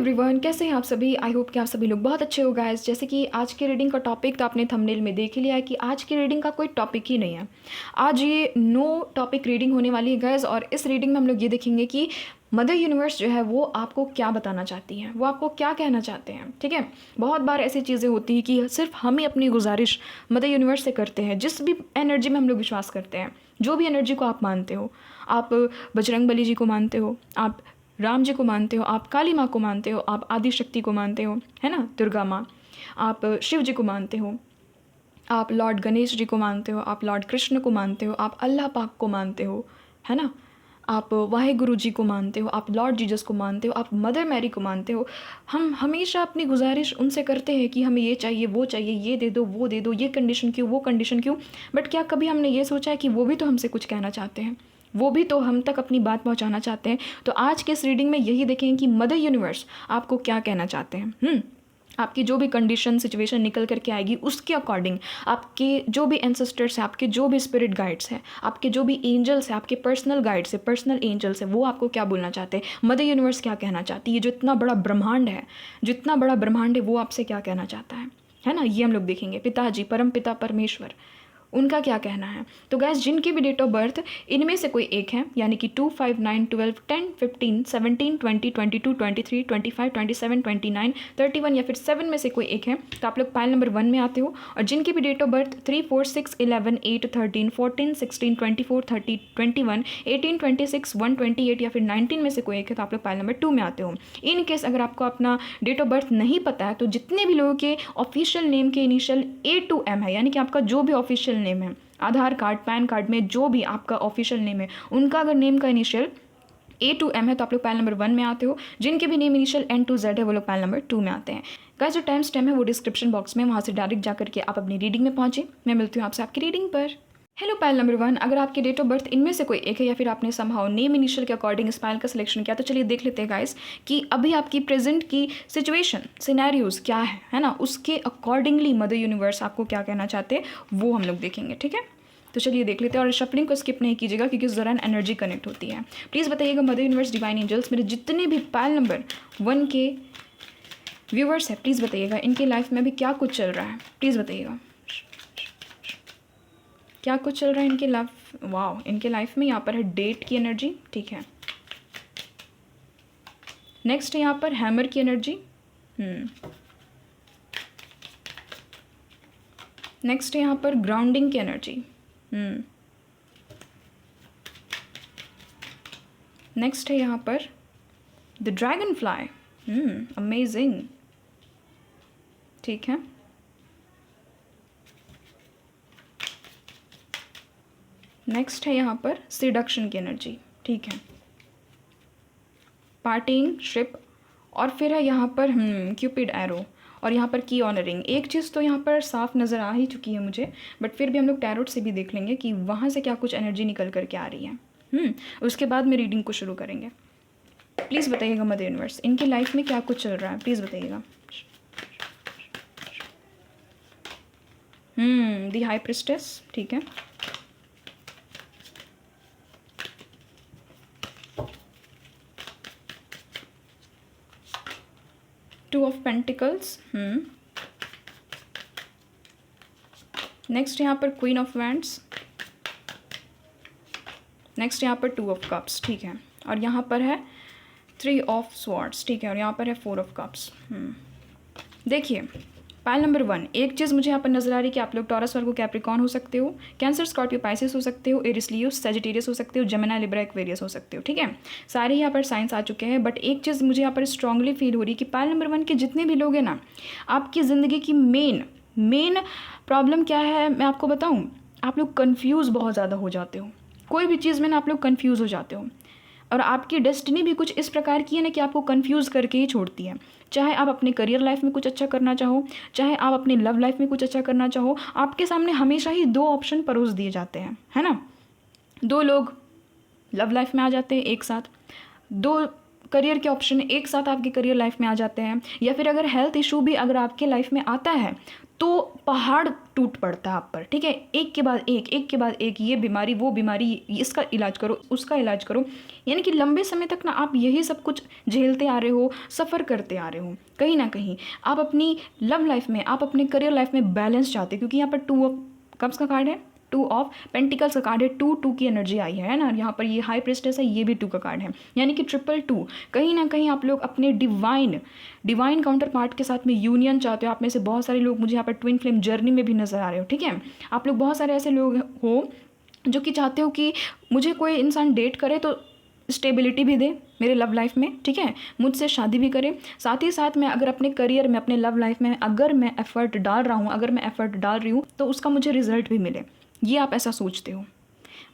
Everyone, कैसे हैं आप सभी। आई होप कि आप सभी लोग बहुत अच्छे हो गाइस। जैसे कि आज की रीडिंग का टॉपिक तो आपने थंबनेल में देख ही लिया है कि आज की रीडिंग का कोई टॉपिक ही नहीं है। आज ये नो टॉपिक रीडिंग होने वाली है गाइस। और इस रीडिंग में हम लोग ये देखेंगे कि मदर यूनिवर्स जो है वो आपको क्या बताना चाहती है, वो आपको क्या कहना चाहते हैं। ठीक है, बहुत बार ऐसी चीज़ें होती हैं कि सिर्फ हम ही अपनी गुजारिश मदर यूनिवर्स से करते हैं। जिस भी एनर्जी में हम लोग विश्वास करते हैं, जो भी एनर्जी को आप मानते हो, आप बजरंग बली जी को मानते हो, आप राम जी को मानते हो, आप काली माँ को मानते हो, आप आदि शक्ति को मानते हो, है ना, दुर्गा माँ, आप शिव जी को मानते हो, आप लॉर्ड गणेश जी को मानते हो, आप लॉर्ड कृष्ण को मानते हो, आप अल्लाह पाक को मानते हो, है ना, आप वाहेगुरु जी को मानते हो, आप लॉर्ड जीसस को मानते हो, आप मदर मैरी को मानते हो। हम हमेशा अपनी गुजारिश उनसे करते हैं कि हमें ये चाहिए, वो चाहिए, ये दे दो, वो दे दो, ये कंडीशन क्यों, वो कंडीशन क्यों। बट क्या कभी हमने ये सोचा है कि वो भी तो हमसे कुछ कहना चाहते हैं, वो भी तो हम तक अपनी बात पहुंचाना चाहते हैं। तो आज के इस रीडिंग में यही देखेंगे कि मदर यूनिवर्स आपको क्या कहना चाहते हैं। आपकी जो भी कंडीशन सिचुएशन निकल करके आएगी उसके अकॉर्डिंग आपके जो भी एंसेस्टर्स हैं, आपके जो भी स्पिरिट गाइड्स हैं, आपके जो भी एंजल्स हैं, आपके पर्सनल गाइड्स हैं, पर्सनल एंजल्स हैं, वो आपको क्या बोलना चाहते हैं, मदर यूनिवर्स क्या कहना चाहती है। जो इतना बड़ा ब्रह्मांड है, जितना बड़ा ब्रह्मांड है, वो आपसे क्या कहना चाहता है ना, ये हम लोग देखेंगे। पिताजी, परम पिता परमेश्वर, उनका क्या कहना है। तो गैस, जिनकी भी डेट ऑफ बर्थ इनमें से कोई एक है, यानी कि 2, 5, 9, 12, 10, 15, 17, 20, 22, 23, 25, 27, 29, 31 या फिर 7 में से कोई एक है, तो आप लोग पाइल नंबर 1 में आते हो। और जिनकी भी डेट ऑफ बर्थ 3, 4, 6, 11, 8, 13, 14, 16, 24, 30, 21, 18, 26, 1, 28 या फिर 19 में से कोई एक है, तो आप लोग पाइल नंबर 2 में आते हो। इन केस अगर आपको अपना डेट ऑफ बर्थ नहीं पता है, तो जितने भी लोगों के ऑफिशियल नेम के इनिशियल A to M है, यानी कि आपका जो भी ऑफिशियल नेम है, आधार कार्ड, पैन कार्ड में जो भी आपका ऑफिशियल नेम है, उनका अगर नेम का इनिशियल A to M है, तो आप लोग पाइल नंबर 1 में आते हो। जिनके भी name initial N to Z है, वो लोग पाइल नंबर 2 में आते हैं। गाइस, जो टाइम स्टैम्प है वो डिस्क्रिप्शन बॉक्स में, वहाँ से डायरेक्ट जा करके आप अपनी रीडिंग में पहुँचे। मैं मिलती हूँ आपसे आपकी रीडिंग पर। हेलो पाइल नंबर 1, अगर आपकी डेट ऑफ बर्थ इनमें से कोई एक है या फिर आपने समहाउ नेम इनिशियल के अकॉर्डिंग इस पाइल का सिलेक्शन किया, तो चलिए देख लेते हैं गाइस कि अभी आपकी प्रेजेंट की सिचुएशन सिनेरियोज क्या है ना, उसके अकॉर्डिंगली मदर यूनिवर्स आपको क्या कहना चाहते हैं वो हम लोग देखेंगे। ठीक है, तो चलिए देख लेते हैं। और शफलिंग को स्किप नहीं कीजिएगा क्योंकि उस दौरान एनर्जी कनेक्ट होती है। प्लीज़ बताइएगा मदर यूनिवर्स, डिवाइन एंजल्स, मेरे जितने भी पाइल नंबर 1 के व्यूवर्स हैं, प्लीज़ बताइएगा इनकी लाइफ में अभी क्या कुछ चल रहा है। प्लीज़ बताइएगा क्या कुछ चल रहा है इनके लाइफ। वाह, इनके लाइफ में यहाँ पर है डेट की एनर्जी। ठीक है, नेक्स्ट है यहाँ पर हैमर की एनर्जी। नेक्स्ट है यहाँ पर ग्राउंडिंग की एनर्जी। नेक्स्ट है यहाँ पर द ड्रैगन फ्लाई। अमेजिंग। ठीक है, नेक्स्ट है यहाँ पर सिडक्शन की एनर्जी। ठीक है, पार्टिंग शिप। और फिर है यहाँ पर क्यूपिड एरो। और यहाँ पर की ऑनरिंग। एक चीज़ तो यहाँ पर साफ नज़र आ ही चुकी है मुझे, बट फिर भी हम लोग टैरोट से भी देख लेंगे कि वहाँ से क्या कुछ एनर्जी निकल करके आ रही है। उसके बाद में रीडिंग को शुरू करेंगे। प्लीज़ बताइएगा मदर यूनिवर्स इनकी लाइफ में क्या कुछ चल रहा है, प्लीज़ बताइएगा। दी हाई प्रिस्टेस। ठीक है, टू ऑफ पेंटिकल्स। नेक्स्ट यहाँ पर क्वीन ऑफ वैंड्स। नेक्स्ट यहाँ पर 2 ऑफ कप्स। ठीक है, और यहाँ पर है 3 ऑफ स्वॉर्ड्स। ठीक है, और यहाँ पर है 4 ऑफ कप्स। देखिए पाइल नंबर 1, एक चीज़ मुझे यहाँ पर नजर आ रही है कि आप लोग टॉरस, वर्गो, कैप्रिकॉर्न हो सकते हो, कैंसर, स्कॉर्पियो, पाइसेस हो सकते हो, एरिस, लियो, सजिटेरियस हो सकते हो, जेमिनी, लिब्रा, एक्वेरियस हो सकते हो। ठीक है, सारे यहाँ पर साइंस आ चुके हैं। बट एक चीज़ मुझे यहाँ पर स्ट्रांगली फील हो रही है कि पाइल नंबर 1 के जितने भी लोग हैं ना, आपकी ज़िंदगी की मेन प्रॉब्लम क्या है मैं आपको बताऊँ, आप लोग कन्फ्यूज़ बहुत ज़्यादा हो जाते हो। कोई भी चीज़ में ना आप लोग कन्फ्यूज़ हो जाते हो। और आपकी डेस्टिनी भी कुछ इस प्रकार की है ना कि आपको कंफ्यूज करके ही छोड़ती है। चाहे आप अपने करियर लाइफ में कुछ अच्छा करना चाहो, चाहे आप अपनी लव लाइफ में कुछ अच्छा करना चाहो, आपके सामने हमेशा ही 2 ऑप्शन परोस दिए जाते हैं, है ना। 2 लोग लव लाइफ में आ जाते हैं एक साथ, 2 करियर के ऑप्शन एक साथ आपके करियर लाइफ में आ जाते हैं। या फिर अगर हेल्थ इशू भी अगर आपके लाइफ में आता है तो पहाड़ टूट पड़ता है आप पर, ठीक है, एक के बाद एक के बाद एक, ये बीमारी वो बीमारी, इसका इलाज करो उसका इलाज करो। यानी कि लंबे समय तक ना आप यही सब कुछ झेलते आ रहे हो, सफ़र करते आ रहे हो। कहीं ना कहीं आप अपनी लव लाइफ में, आप अपने करियर लाइफ में बैलेंस चाहते हो, क्योंकि यहाँ पर 2 ऑफ कप्स का कार्ड है, 2 ऑफ पेंटिकल्स का कार्ड है, 2 की एनर्जी आई है ना। यहाँ पर ये हाई प्रेस्टेस है, ये भी 2 का कार्ड है, यानी कि 2 कहीं ना कहीं आप लोग अपने डिवाइन काउंटर पार्ट के साथ में यूनियन चाहते हो। आप में से बहुत सारे लोग मुझे यहाँ पर ट्विन फ्लेम जर्नी में भी नजर आ रहे हो, ठीक है। आप लोग बहुत सारे ऐसे लोग हो जो कि चाहते हो कि मुझे कोई इंसान डेट करे तो स्टेबिलिटी भी दे मेरे लव लाइफ में, ठीक है, मुझसे शादी भी करे, साथ ही साथ मैं अगर अपने करियर में, अपने लव लाइफ में अगर मैं एफर्ट डाल रहा हूँ, अगर मैं एफर्ट डाल रही हूँ तो उसका मुझे रिजल्ट भी मिले। ये आप ऐसा सोचते हो।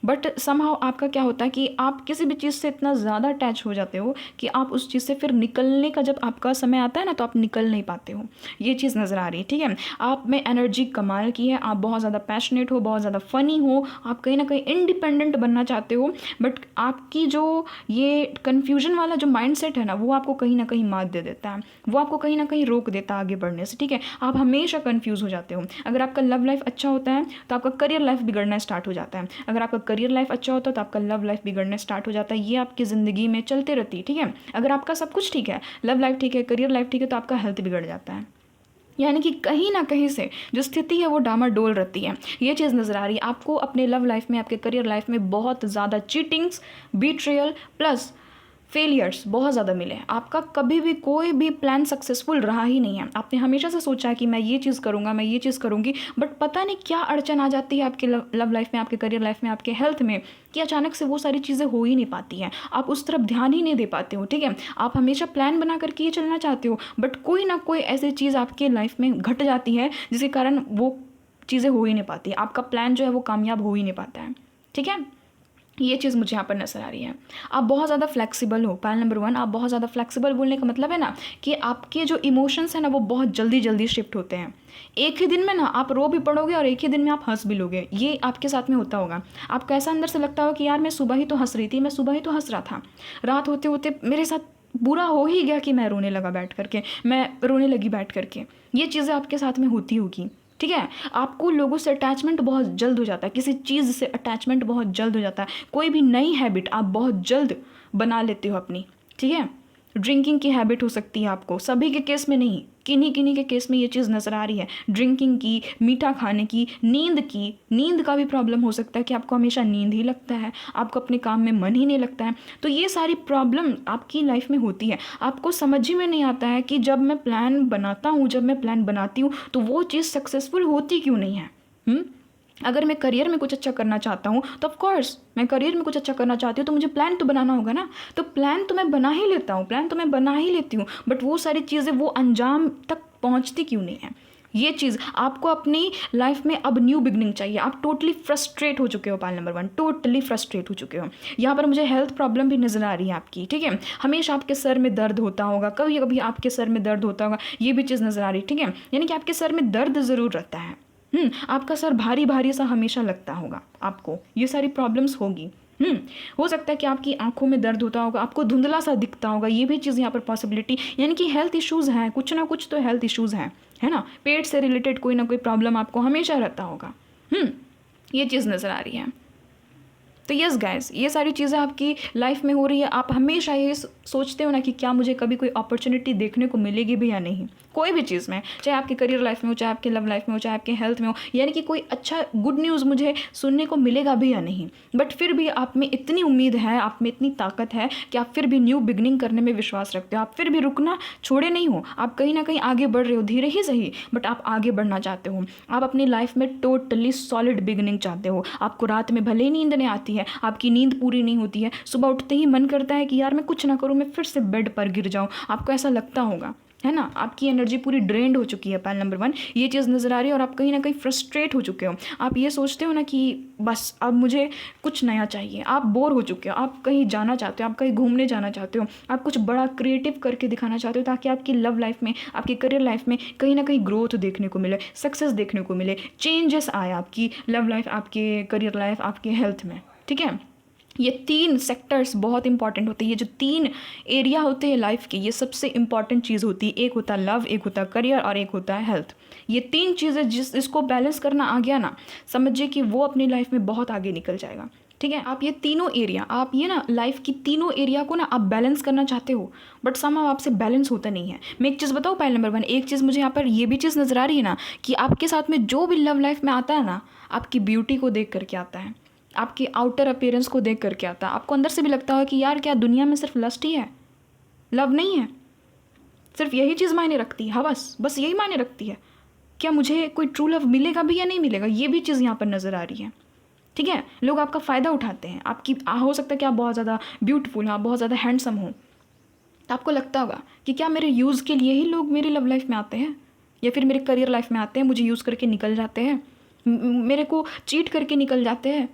बट समहाउ आपका क्या होता है कि आप किसी भी चीज़ से इतना ज़्यादा अटैच हो जाते हो कि आप उस चीज़ से फिर निकलने का जब आपका समय आता है ना, तो आप निकल नहीं पाते हो। ये चीज़ नज़र आ रही है, ठीक है। आप में एनर्जी कमाल की है, आप बहुत ज़्यादा पैशनेट हो, बहुत ज़्यादा फ़नी हो, आप कहीं ना कहीं इंडिपेंडेंट बनना चाहते हो। बट आपकी जो ये कन्फ्यूजन वाला जो माइंडसेट है ना, वो आपको कहीं ना कहीं मात दे देता है, वो आपको कहीं ना कहीं रोक देता है आगे बढ़ने से, ठीक है। आप हमेशा कन्फ्यूज़ हो जाते हो। अगर आपका लव लाइफ अच्छा होता है तो आपका करियर लाइफ बिगड़ना स्टार्ट हो जाता है। अगर आपका करियर लाइफ अच्छा होता है तो आपका लव लाइफ बिगड़ना स्टार्ट हो जाता है। ये आपकी ज़िंदगी में चलते रहती है, ठीक है। अगर आपका सब कुछ ठीक है, लव लाइफ ठीक है, करियर लाइफ ठीक है, तो आपका हेल्थ बिगड़ जाता है। यानी कि कहीं ना कहीं से जो स्थिति है वो डामाडोल रहती है। ये चीज़ नज़र आ रही है आपको अपने लव लाइफ में, आपके करियर लाइफ में बहुत ज़्यादा चीटिंग्स, बीट्रेयल प्लस फेलियर्स बहुत ज़्यादा मिले। आपका कभी भी कोई भी प्लान सक्सेसफुल रहा ही नहीं है। आपने हमेशा से सोचा है कि मैं ये चीज़ करूँगा, मैं ये चीज़ करूँगी, बट पता नहीं क्या अड़चन आ जाती है आपके लव लाइफ में, आपके करियर लाइफ में, आपके हेल्थ में, कि अचानक से वो सारी चीज़ें हो ही नहीं पाती हैं। आप उस तरफ ध्यान ही नहीं दे पाते हो, ठीक है। आप हमेशा प्लान बना करके ये चलना चाहते हो, बट कोई ना कोई ऐसी चीज़ आपके लाइफ में घट जाती है जिसके कारण वो चीज़ें हो ही नहीं पाती। आपका प्लान जो है वो कामयाब हो ही नहीं पाता है, ठीक है। ये चीज़ मुझे यहाँ पर नजर आ रही है। आप बहुत ज़्यादा फ्लेक्सिबल हो, पायल नंबर 1, आप बहुत ज़्यादा फ्लेक्सिबल बोलने का मतलब है ना कि आपके जो इमोशंस हैं ना वो बहुत जल्दी जल्दी शिफ्ट होते हैं। एक ही दिन में ना आप रो भी पड़ोगे और एक ही दिन में आप हंस भी लोगे। ये आपके साथ में होता होगा। आपको ऐसा अंदर से लगता होगा कि यार मैं सुबह ही तो हंस रही थी, मैं सुबह ही तो हंस रहा था, रात होते होते मेरे साथ बुरा हो ही गया कि मैं रोने लगा बैठ करके, मैं रोने लगी बैठ करके। ये चीज़ें आपके साथ में होती होगी, ठीक है। आपको लोगों से अटैचमेंट बहुत जल्द हो जाता है, किसी चीज़ से अटैचमेंट बहुत जल्द हो जाता है। कोई भी नई हैबिट आप बहुत जल्द बना लेते हो अपनी, ठीक है। ड्रिंकिंग की हैबिट हो सकती है आपको, सभी के केस में नहीं, किन्हीं किन्हीं के केस में ये चीज़ नज़र आ रही है। ड्रिंकिंग की, मीठा खाने की, नींद का भी प्रॉब्लम हो सकता है कि आपको हमेशा नींद ही लगता है, आपको अपने काम में मन ही नहीं लगता है। तो ये सारी प्रॉब्लम आपकी लाइफ में होती है। आपको समझ ही में नहीं आता है कि जब मैं प्लान बनाता हूँ, जब मैं प्लान बनाती हूँ तो वो चीज़ सक्सेसफुल होती क्यों नहीं है। अगर मैं करियर में कुछ अच्छा करना चाहता हूँ तो ऑफ कोर्स मैं करियर में कुछ अच्छा करना चाहती हूँ तो मुझे प्लान तो बनाना होगा ना। तो प्लान तो मैं बना ही लेता हूँ, प्लान तो मैं बना ही लेती हूँ, बट वो सारी चीज़ें वो अंजाम तक पहुँचती क्यों नहीं है। ये चीज़ आपको अपनी लाइफ में अब न्यू बिगनिंग चाहिए। आप टोटली फ्रस्ट्रेट हो चुके हो, पायल नंबर 1, टोटली फ्रस्ट्रेट हो चुके हो। यहाँ पर मुझे हेल्थ प्रॉब्लम भी नज़र आ रही है आपकी, ठीक है। हमेशा आपके सर में दर्द होता होगा, कभी कभी आपके सर में दर्द होता होगा, ये भी चीज़ नज़र आ रही है, ठीक है। यानी कि आपके सर में दर्द ज़रूर रहता है। आपका सर भारी भारी सा हमेशा लगता होगा आपको, ये सारी प्रॉब्लम्स होगी। हो सकता है कि आपकी आंखों में दर्द होता होगा, आपको धुंधला सा दिखता होगा, ये भी चीज़ यहाँ पर पॉसिबिलिटी, यानी कि हेल्थ इश्यूज़ हैं, कुछ ना कुछ तो हेल्थ इश्यूज़ हैं, है ना। पेट से रिलेटेड कोई ना कोई प्रॉब्लम आपको हमेशा रहता होगा। ये चीज़ नज़र आ रही है। तो यस गाइस, ये सारी चीज़ें आपकी लाइफ में हो रही है। आप हमेशा ये सोचते हो ना कि क्या मुझे कभी कोई अपॉर्चुनिटी देखने को मिलेगी भी या नहीं, कोई भी चीज़ में, चाहे आपके करियर लाइफ में हो, चाहे आपके लव लाइफ में हो, चाहे आपके हेल्थ में हो, यानी कि कोई अच्छा गुड न्यूज़ मुझे सुनने को मिलेगा भी या नहीं। बट फिर भी आप में इतनी उम्मीद है, आप में इतनी ताकत है कि आप फिर भी न्यू बिगनिंग करने में विश्वास रखते हो। आप फिर भी रुकना छोड़े नहीं हो, आप कहीं ना कहीं आगे बढ़ रहे हो, धीरे ही सही, बट आप आगे बढ़ना चाहते हो। आप अपनी लाइफ में टोटली सॉलिड बिगनिंग चाहते हो। आपको रात में भले ही नींद नहीं आती है, आपकी नींद पूरी नहीं होती है, सुबह उठते ही मन करता है कि यार मैं कुछ ना करूँ, मैं फिर से बेड पर गिर जाऊँ, आपको ऐसा लगता होगा, है ना। आपकी एनर्जी पूरी ड्रेन्ड हो चुकी है, पायल नंबर 1, ये चीज़ नज़र आ रही है। और आप कहीं ना कहीं फ्रस्ट्रेट हो चुके हो। आप ये सोचते हो ना कि बस अब मुझे कुछ नया चाहिए। आप बोर हो चुके हो, आप कहीं जाना चाहते हो, आप कहीं घूमने जाना चाहते हो, आप कुछ बड़ा क्रिएटिव करके दिखाना चाहते हो ताकि आपकी लव लाइफ में, आपकी करियर लाइफ में कहीं ना कहीं ग्रोथ देखने को मिले, सक्सेस देखने को मिले, चेंजेस आए आपकी लव लाइफ, आपके करियर लाइफ, आपके हेल्थ में, ठीक है। ये 3 सेक्टर्स बहुत इंपॉर्टेंट होते हैं। ये जो 3 एरिया होते हैं लाइफ के, ये सबसे इंपॉर्टेंट चीज़ होती है। एक होता है लव, एक होता है करियर और एक होता है हेल्थ। ये 3 चीज़ें इसको बैलेंस करना आ गया ना, समझिए कि वो अपनी लाइफ में बहुत आगे निकल जाएगा। ठीक है, आप ये तीनों एरिया, आप ये ना लाइफ की तीनों एरिया को ना आप बैलेंस करना चाहते हो, बट समहाउ आपसे बैलेंस होता नहीं है। मैं एक चीज़ बताऊँ, पॉइंट नंबर 1, एक चीज़ मुझे यहाँ पर ये भी चीज़ नज़र आ रही है ना कि आपके साथ में जो भी लव लाइफ में आता है ना, आपकी ब्यूटी को देख करके आता है, आपकी आउटर अपीयरेंस को देख करके आता है। आपको अंदर से भी लगता है कि यार क्या दुनिया में सिर्फ लस्ट ही है, लव नहीं है, सिर्फ यही चीज़ मायने रखती है, हवस बस यही मायने रखती है। क्या मुझे कोई ट्रू लव मिलेगा भी या नहीं मिलेगा, ये भी चीज़ यहाँ पर नज़र आ रही है। ठीक है, लोग आपका फ़ायदा उठाते हैं, आपकी हो सकता है कि आप बहुत ज़्यादा ब्यूटीफुल हो, आप बहुत ज़्यादा हैंडसम हो, तो आपको लगता होगा कि क्या मेरे यूज़ के लिए ही लोग मेरी लव लाइफ में आते हैं या फिर मेरे करियर लाइफ में आते हैं, मुझे यूज़ करके निकल जाते हैं, मेरे को चीट करके निकल जाते हैं,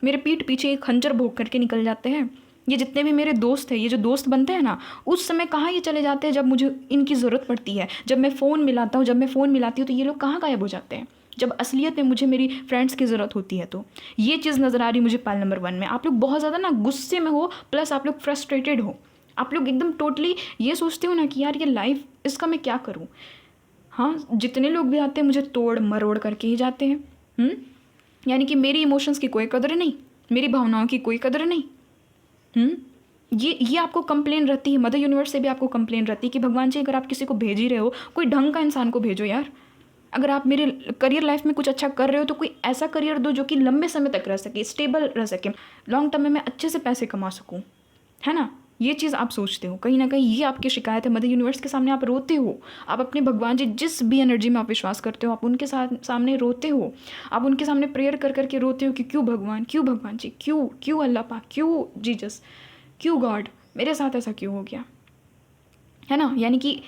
मेरे पीठ पीछे एक खंजर भोग करके निकल जाते हैं। ये जितने भी मेरे दोस्त हैं, ये जो दोस्त बनते हैं ना, उस समय कहाँ ये चले जाते हैं जब मुझे इनकी ज़रूरत पड़ती है, जब मैं फ़ोन मिलाता हूँ, जब मैं फ़ोन मिलाती हूँ तो ये लोग कहाँ गायब हो जाते हैं, जब असलियत में मुझे मेरी फ्रेंड्स की ज़रूरत होती है। तो ये चीज़ नज़र आ रही मुझे पाइल नंबर 1 में। आप लोग बहुत ज़्यादा ना गुस्से में हो, प्लस आप लोग फ्रस्ट्रेटेड हो, आप लोग एकदम टोटली ये सोचते हो ना कि यार ये लाइफ, इसका मैं क्या करूँ। हाँ, जितने लोग भी आते हैं मुझे तोड़ मरोड़ करके ही जाते हैं। यानी कि मेरी इमोशंस की कोई कदर नहीं, मेरी भावनाओं की कोई कदर नहीं। ये आपको कंप्लेन रहती है, मदर यूनिवर्स से भी आपको कंप्लेन रहती है कि भगवान जी अगर आप किसी को भेज ही रहे हो, कोई ढंग का इंसान को भेजो यार। अगर आप मेरे करियर लाइफ में कुछ अच्छा कर रहे हो तो कोई ऐसा करियर दो जो कि लंबे समय तक रह सके, स्टेबल रह सके, लॉन्ग टर्म में मैं अच्छे से पैसे कमा सकूँ, है ना। ये चीज़ आप सोचते हो, कहीं ना कहीं ये आपकी शिकायत है। मदर यूनिवर्स के सामने आप रोते हो, आप अपने भगवान जी, जिस भी एनर्जी में आप विश्वास करते हो, आप उनके सामने रोते हो, आप उनके सामने प्रेयर कर करके रोते हो कि क्यों भगवान जी, क्यों अल्लाह पाक, क्यों जीसस, क्यों गॉड, मेरे साथ ऐसा क्यों हो गया, है ना। यानी कि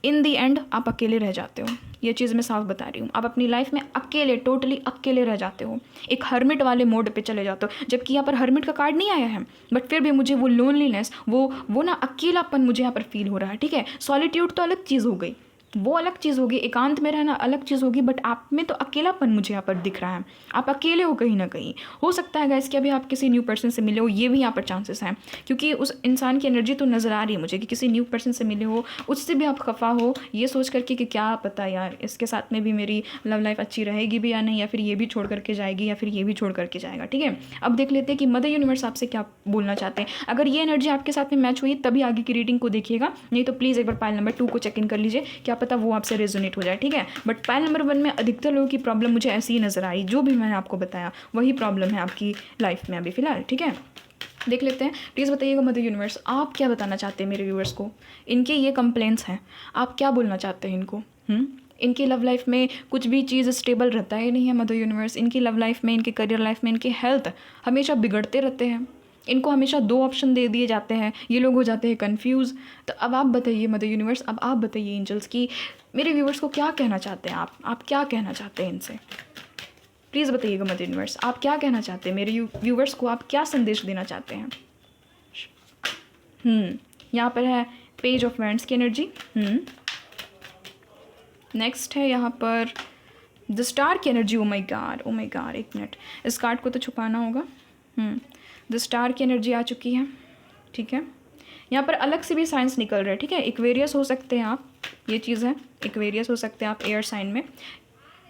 इन दी एंड आप अकेले रह जाते हो। ये चीज़ मैं साफ बता रही हूँ, आप अपनी लाइफ में अकेले, टोटली अकेले रह जाते हो, एक हर्मिट वाले मोड पे चले जाते हो। जबकि यहाँ पर हर्मिट का कार्ड नहीं आया है, बट फिर भी मुझे वो लोनलीनेस, वो ना अकेलापन मुझे यहाँ पर फील हो रहा है। ठीक है, सॉलिट्यूड तो अलग चीज़ हो गई, वो अलग चीज़ होगी, एकांत में रहना अलग चीज़ होगी, बट आप में तो अकेलापन मुझे यहाँ पर दिख रहा है। आप अकेले हो कहीं ना कहीं। हो सकता है गाइस कि अभी आप किसी न्यू पर्सन से मिले हो, ये भी यहाँ पर चांसेस हैं, क्योंकि उस इंसान की एनर्जी तो नज़र आ रही है मुझे कि किसी न्यू पर्सन से मिले हो, उससे भी आप खफा हो ये सोच करके कि क्या पता यार इसके साथ में भी मेरी लव लाइफ अच्छी रहेगी भी या नहीं, या फिर ये भी छोड़ करके जाएगी या फिर ये भी छोड़ करके जाएगा। ठीक है, अब देख लेते हैं कि मदर यूनिवर्स आपसे क्या बोलना चाहते हैं। अगर ये एनर्जी आपके साथ में मैच हुई तभी आगे की रीडिंग को देखिएगा, नहीं तो प्लीज़ एक बार पाइल नंबर 2 को चेक इन कर लीजिए, क्या पता वो आपसे रेजोनेट हो जाए। ठीक है, बट पाइल नंबर 1 में अधिकतर लोगों की प्रॉब्लम मुझे ऐसी ही नज़र आई, जो भी मैंने आपको बताया वही प्रॉब्लम है आपकी लाइफ में अभी फ़िलहाल। ठीक है, देख लेते हैं। प्लीज़ बताइएगा मदर यूनिवर्स आप क्या बताना चाहते हैं मेरे व्यूअर्स को। इनके ये कंप्लेंट्स हैं, आप क्या बोलना चाहते हैं इनको। इनकी लव लाइफ में कुछ भी चीज़ स्टेबल रहता है नहीं है मदर यूनिवर्स। इनकी लव लाइफ में, इनके करियर लाइफ में, इनके हेल्थ हमेशा बिगड़ते रहते हैं। इनको हमेशा 2 ऑप्शन दे दिए जाते हैं, ये लोग हो जाते हैं कंफ्यूज। तो अब आप बताइए मदर यूनिवर्स, अब आप बताइए एंजल्स की मेरे व्यूअर्स को क्या कहना चाहते हैं आप क्या कहना चाहते हैं इनसे। प्लीज़ बताइएगा मदर यूनिवर्स आप क्या कहना चाहते हैं मेरे व्यूअर्स को, आप क्या संदेश देना चाहते हैं। यहाँ पर है पेज ऑफ वैंड्स की एनर्जी। नेक्स्ट है यहाँ पर द स्टार की एनर्जी। ओ माय गॉड, एक मिनट, इस कार्ड को तो छुपाना होगा। द स्टार की एनर्जी आ चुकी है। ठीक है, यहाँ पर अलग से भी साइंस निकल रहे हैं। ठीक है, एक्वेरियस हो सकते हैं आप, ये चीज़ है, एक्वेरियस हो सकते हैं आप एयर साइन में।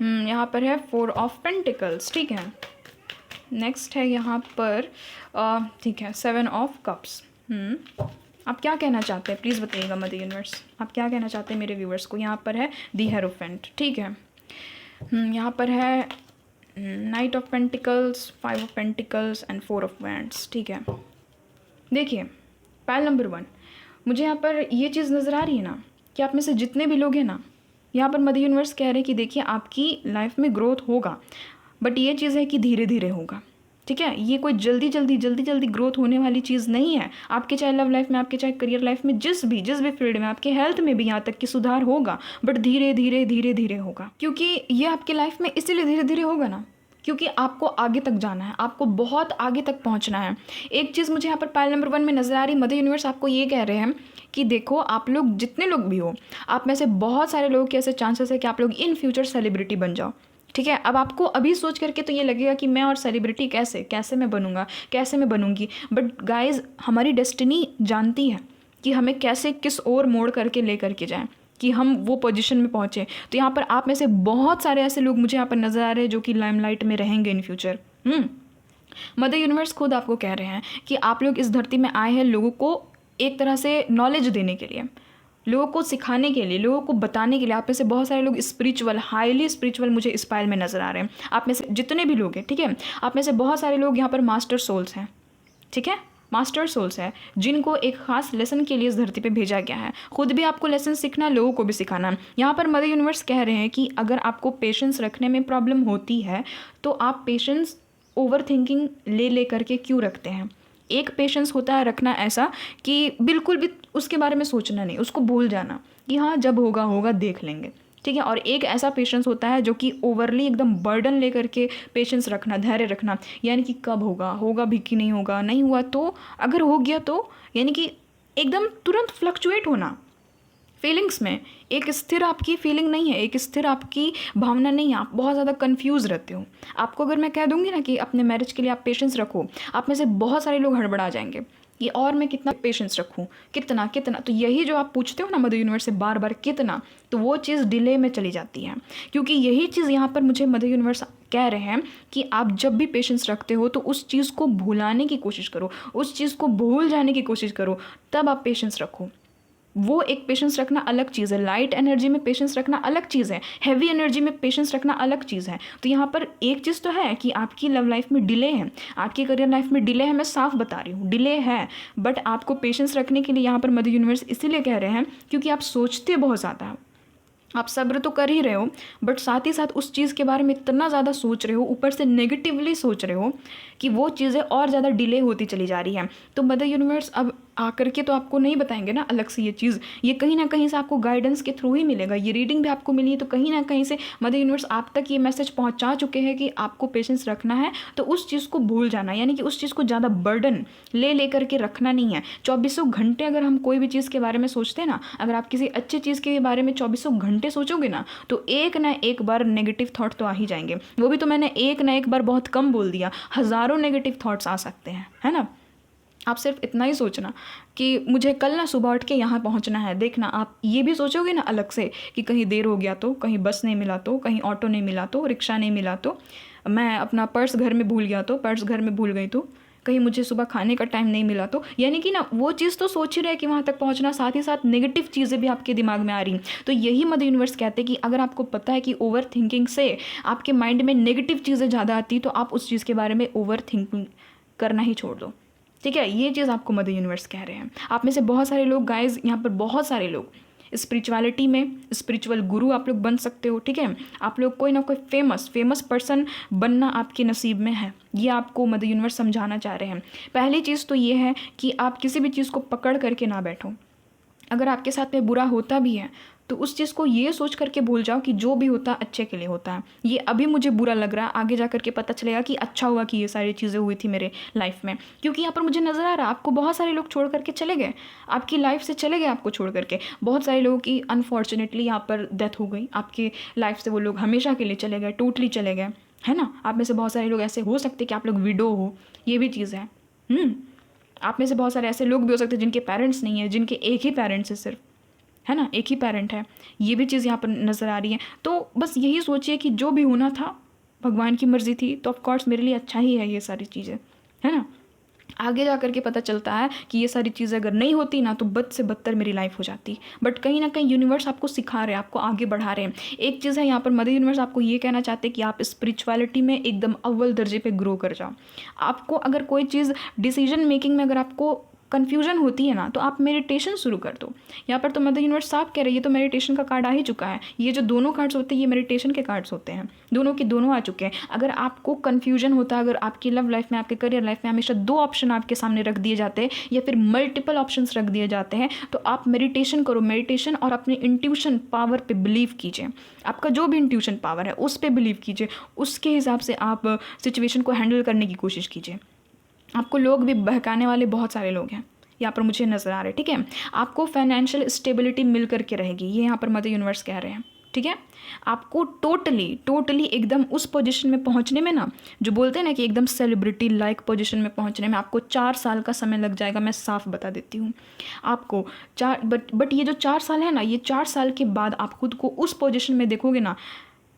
यहाँ पर है 4 ऑफ पेंटिकल्स। ठीक है, नेक्स्ट है यहाँ पर ठीक है 7 ऑफ कप्स। आप क्या कहना चाहते हैं प्लीज़ बताइएगा मदर यूनिवर्स, आप क्या कहना चाहते हैं मेरे व्यूअर्स को। यहाँ पर है दी हेरोफेंट। ठीक है, यहाँ पर है night of pentacles, 5 of pentacles and 4 of wands. ठीक है, देखिए पाइल नंबर 1 मुझे यहाँ पर ये चीज़ नज़र आ रही है ना कि आप में से जितने भी लोग हैं ना, यहाँ पर मदर यूनिवर्स कह रहे हैं कि देखिए आपकी लाइफ में ग्रोथ होगा, बट ये चीज़ है कि धीरे धीरे होगा। ठीक है, ये कोई जल्दी जल्दी ग्रोथ होने वाली चीज़ नहीं है। आपके चाहे लव लाइफ में, आपके चाहे करियर लाइफ में, जिस भी फील्ड में, आपके हेल्थ में भी यहाँ तक कि सुधार होगा, बट धीरे धीरे होगा। क्योंकि ये आपके लाइफ में इसीलिए धीरे धीरे होगा ना, क्योंकि आपको आगे तक जाना है, आपको बहुत आगे तक पहुंचना है। एक चीज़ मुझे यहाँ पर पाइल नंबर 1 में नज़र आ रही, मदर यूनिवर्स आपको ये कह रहे हैं कि देखो आप लोग जितने लोग भी हो, आप में से बहुत सारे लोगों के ऐसे चांसेस है कि आप लोग इन फ्यूचर सेलिब्रिटी बन जाओ। ठीक है। अब आपको अभी सोच करके तो ये लगेगा कि मैं और सेलिब्रिटी कैसे कैसे मैं बनूंगा, कैसे मैं बनूंगी, बट गाइज हमारी डेस्टिनी जानती है कि हमें कैसे किस ओर मोड़ करके ले करके जाएं कि हम वो पोजीशन में पहुँचे। तो यहाँ पर आप में से बहुत सारे ऐसे लोग मुझे यहाँ पर नज़र आ रहे हैं जो कि लाइमलाइट में रहेंगे इन फ्यूचर। मदर यूनिवर्स खुद आपको कह रहे हैं कि आप लोग इस धरती में आए हैं लोगों को एक तरह से नॉलेज देने के लिए, लोगों को सिखाने के लिए, लोगों को बताने के लिए। आप में से बहुत सारे लोग स्पिरिचुअल, हाईली स्पिरिचुअल मुझे इस पायल में नज़र आ रहे हैं। आप में से जितने भी लोग हैं, ठीक है, आप में से बहुत सारे लोग यहाँ पर मास्टर सोल्स हैं, ठीक है, मास्टर सोल्स है जिनको एक खास लेसन के लिए इस धरती पे भेजा गया है। खुद भी आपको लेसन सीखना, लोगों को भी सिखाना। यहाँ पर मदर यूनिवर्स कह रहे हैं कि अगर आपको पेशेंस रखने में प्रॉब्लम होती है तो आप पेशेंस ओवर थिंकिंग ले करके क्यों रखते हैं। एक पेशेंस होता है रखना ऐसा कि बिल्कुल भी उसके बारे में सोचना नहीं, उसको भूल जाना कि हाँ जब होगा होगा देख लेंगे, ठीक है। और एक ऐसा पेशेंस होता है जो कि ओवरली एकदम बर्डन लेकर के पेशेंस रखना, धैर्य रखना, यानी कि कब होगा, होगा भी कि नहीं होगा, नहीं हुआ तो, अगर हो गया तो, यानी कि एकदम तुरंत फ्लक्चुएट होना फीलिंग्स में। एक स्थिर आपकी फीलिंग नहीं है, एक स्थिर आपकी भावना नहीं है, आप बहुत ज़्यादा कंफ्यूज रहते हो। आपको अगर मैं कह दूंगी ना कि अपने मैरिज के लिए आप पेशेंस रखो, आप में से बहुत सारे लोग हड़बड़ा जाएंगे कि और मैं कितना पेशेंस रखूं, कितना कितना। तो यही जो आप पूछते हो ना मदर यूनिवर्स से बार बार कितना, तो वो चीज़ डिले में चली जाती है। क्योंकि यही चीज़ यहाँ पर मुझे मदर यूनिवर्स कह रहे हैं कि आप जब भी पेशेंस रखते हो तो उस चीज़ को भुलाने की कोशिश करो, उस चीज़ को भूल जाने की कोशिश करो, तब आप पेशेंस रखो। वो एक पेशेंस रखना अलग चीज़ है। लाइट एनर्जी में पेशेंस रखना अलग चीज़ है, हैवी एनर्जी में पेशेंस रखना अलग चीज़ है। तो यहाँ पर एक चीज़ तो है कि आपकी लव लाइफ में डिले है, आपकी करियर लाइफ में डिले है, मैं साफ बता रही हूँ डिले है। बट आपको पेशेंस रखने के लिए यहाँ पर मदर यूनिवर्स इसीलिए कह रहे हैं क्योंकि आप सोचते बहुत ज़्यादा हो। आप सब्र तो कर ही रहे हो, बट साथ ही साथ उस चीज़ के बारे में इतना ज़्यादा सोच रहे हो, ऊपर से नेगेटिवली सोच रहे हो कि वो चीज़ें और ज़्यादा डिले होती चली जा रही हैं। तो मदर यूनिवर्स अब आकर के तो आपको नहीं बताएंगे ना अलग से ये चीज़, ये कहीं ना कहीं से आपको गाइडेंस के थ्रू ही मिलेगा। ये रीडिंग भी आपको मिली है तो कहीं ना कहीं से मदर यूनिवर्स आप तक ये मैसेज पहुंचा चुके हैं कि आपको पेशेंस रखना है, तो उस चीज़ को भूल जाना, यानी कि उस चीज़ को ज़्यादा बर्डन ले करके रखना नहीं है। 24 घंटे अगर हम कोई भी चीज़ के बारे में सोचते हैं ना, अगर आप किसी अच्छी चीज़ के बारे में 24 घंटे सोचोगे ना, तो एक ना एक बार नेगेटिव थॉट तो आ ही जाएंगे। वो भी तो मैंने एक ना एक बार बहुत कम बोल दिया, हज़ारों नेगेटिव थॉट्स आ सकते हैं, है ना। आप सिर्फ इतना ही सोचना कि मुझे कल ना सुबह उठ के यहाँ पहुँचना है। देखना आप ये भी सोचोगे ना अलग से कि कहीं देर हो गया तो, कहीं बस नहीं मिला तो, कहीं ऑटो नहीं मिला तो, रिक्शा नहीं मिला तो, मैं अपना पर्स घर में भूल गया तो, पर्स घर में भूल गई तो, कहीं मुझे सुबह खाने का टाइम नहीं मिला तो, यानी कि ना वो चीज़ तो सोच ही रहे कि वहाँ तक पहुँचना, साथ ही साथ नेगेटिव चीज़ें भी आपके दिमाग में आ रही। तो यही मदर यूनिवर्स कहते हैं कि अगर आपको पता है कि ओवर थिंकिंग से आपके माइंड में नेगेटिव चीज़ें ज़्यादा आती तो आप उस चीज़ के बारे में ओवर थिंकिंग करना ही छोड़ दो, ठीक है। ये चीज़ आपको मदर यूनिवर्स कह रहे हैं। आप में से बहुत सारे लोग गाइज, यहाँ पर बहुत सारे लोग स्पिरिचुअलिटी में स्पिरिचुअल गुरु आप लोग बन सकते हो, ठीक है। आप लोग कोई ना कोई फेमस पर्सन बनना आपके नसीब में है, ये आपको मदर यूनिवर्स समझाना चाह रहे हैं। पहली चीज़ तो ये है कि आप किसी भी चीज़ को पकड़ करके ना बैठो। अगर आपके साथ में बुरा होता भी है तो उस चीज़ को ये सोच करके भूल जाओ कि जो भी होता अच्छे के लिए होता है। ये अभी मुझे बुरा लग रहा है, आगे जा करके पता चलेगा कि अच्छा हुआ कि ये सारी चीज़ें हुई थी मेरे लाइफ में। क्योंकि यहाँ पर मुझे नज़र आ रहा है आपको बहुत सारे लोग छोड़ करके चले गए, आपकी लाइफ से चले गए आपको छोड़ करके। बहुत सारे लोगों की अनफॉर्चुनेटली यहाँ पर डेथ हो गई, आपके लाइफ से वो लोग हमेशा के लिए चले गए, टोटली चले गए, है ना। आप में से बहुत सारे लोग ऐसे हो सकते कि आप लोग विडो हो, ये भी चीज़ है। आप में से बहुत सारे ऐसे लोग भी हो सकते हैं जिनके पेरेंट्स नहीं है, जिनके एक ही पेरेंट्स है सिर्फ, है ना, एक ही पेरेंट है। ये भी चीज़ यहाँ पर नज़र आ रही है। तो बस यही सोचिए कि जो भी होना था भगवान की मर्ज़ी थी, तो ऑफकोर्स मेरे लिए अच्छा ही है ये सारी चीज़ें, है ना। आगे जा करके पता चलता है कि ये सारी चीज़ें अगर नहीं होती ना तो बद से बदतर मेरी लाइफ हो जाती। बट कहीं ना कहीं यूनिवर्स आपको सिखा रहे हैं, आपको आगे बढ़ा रहे हैं। एक चीज़ है यहाँ पर मदर यूनिवर्स आपको ये कहना चाहते हैं कि आप स्पिरिचुअलिटी में एकदम अव्वल दर्जे पे ग्रो कर जाओ। आपको अगर कोई चीज़ डिसीजन मेकिंग में अगर आपको कन्फ्यूजन होती है ना, तो आप मेडिटेशन शुरू कर दो। यहाँ पर तो मदर यूनिवर्स साफ कह रही है, ये तो मेडिटेशन का कार्ड आ ही चुका है। ये जो दोनों कार्ड्स होते हैं ये मेडिटेशन के कार्ड्स होते हैं, दोनों के दोनों आ चुके हैं। अगर आपको कन्फ्यूजन होता है, अगर आपकी लव लाइफ में, आपके करियर लाइफ में हमेशा 2 ऑप्शन आपके सामने रख दिए जाते हैं या फिर मल्टीपल ऑप्शंस रख दिए जाते हैं, तो आप मेडिटेशन करो। मेडिटेशन और अपने इंट्यूशन पावर पे बिलीव कीजिए। आपका जो भी इंट्यूशन पावर है उस पर बिलीव कीजिए, उसके हिसाब से आप सिचुएशन को हैंडल करने की कोशिश कीजिए। आपको लोग भी बहकाने वाले बहुत सारे लोग हैं यहाँ पर मुझे नज़र आ रहे हैं, ठीक है। आपको फाइनेंशियल स्टेबिलिटी मिल करके रहेगी, ये यहाँ पर मदर यूनिवर्स कह रहे हैं, ठीक है। आपको टोटली एकदम उस पोजीशन में पहुंचने में ना, जो बोलते हैं ना कि एकदम सेलिब्रिटी लाइक पोजीशन में पहुंचने में आपको 4 साल का समय लग जाएगा। मैं साफ बता देती हूँ आपको। बट ये जो 4 साल है ना, ये 4 साल के बाद आप खुद को उस पोजीशन में देखोगे ना,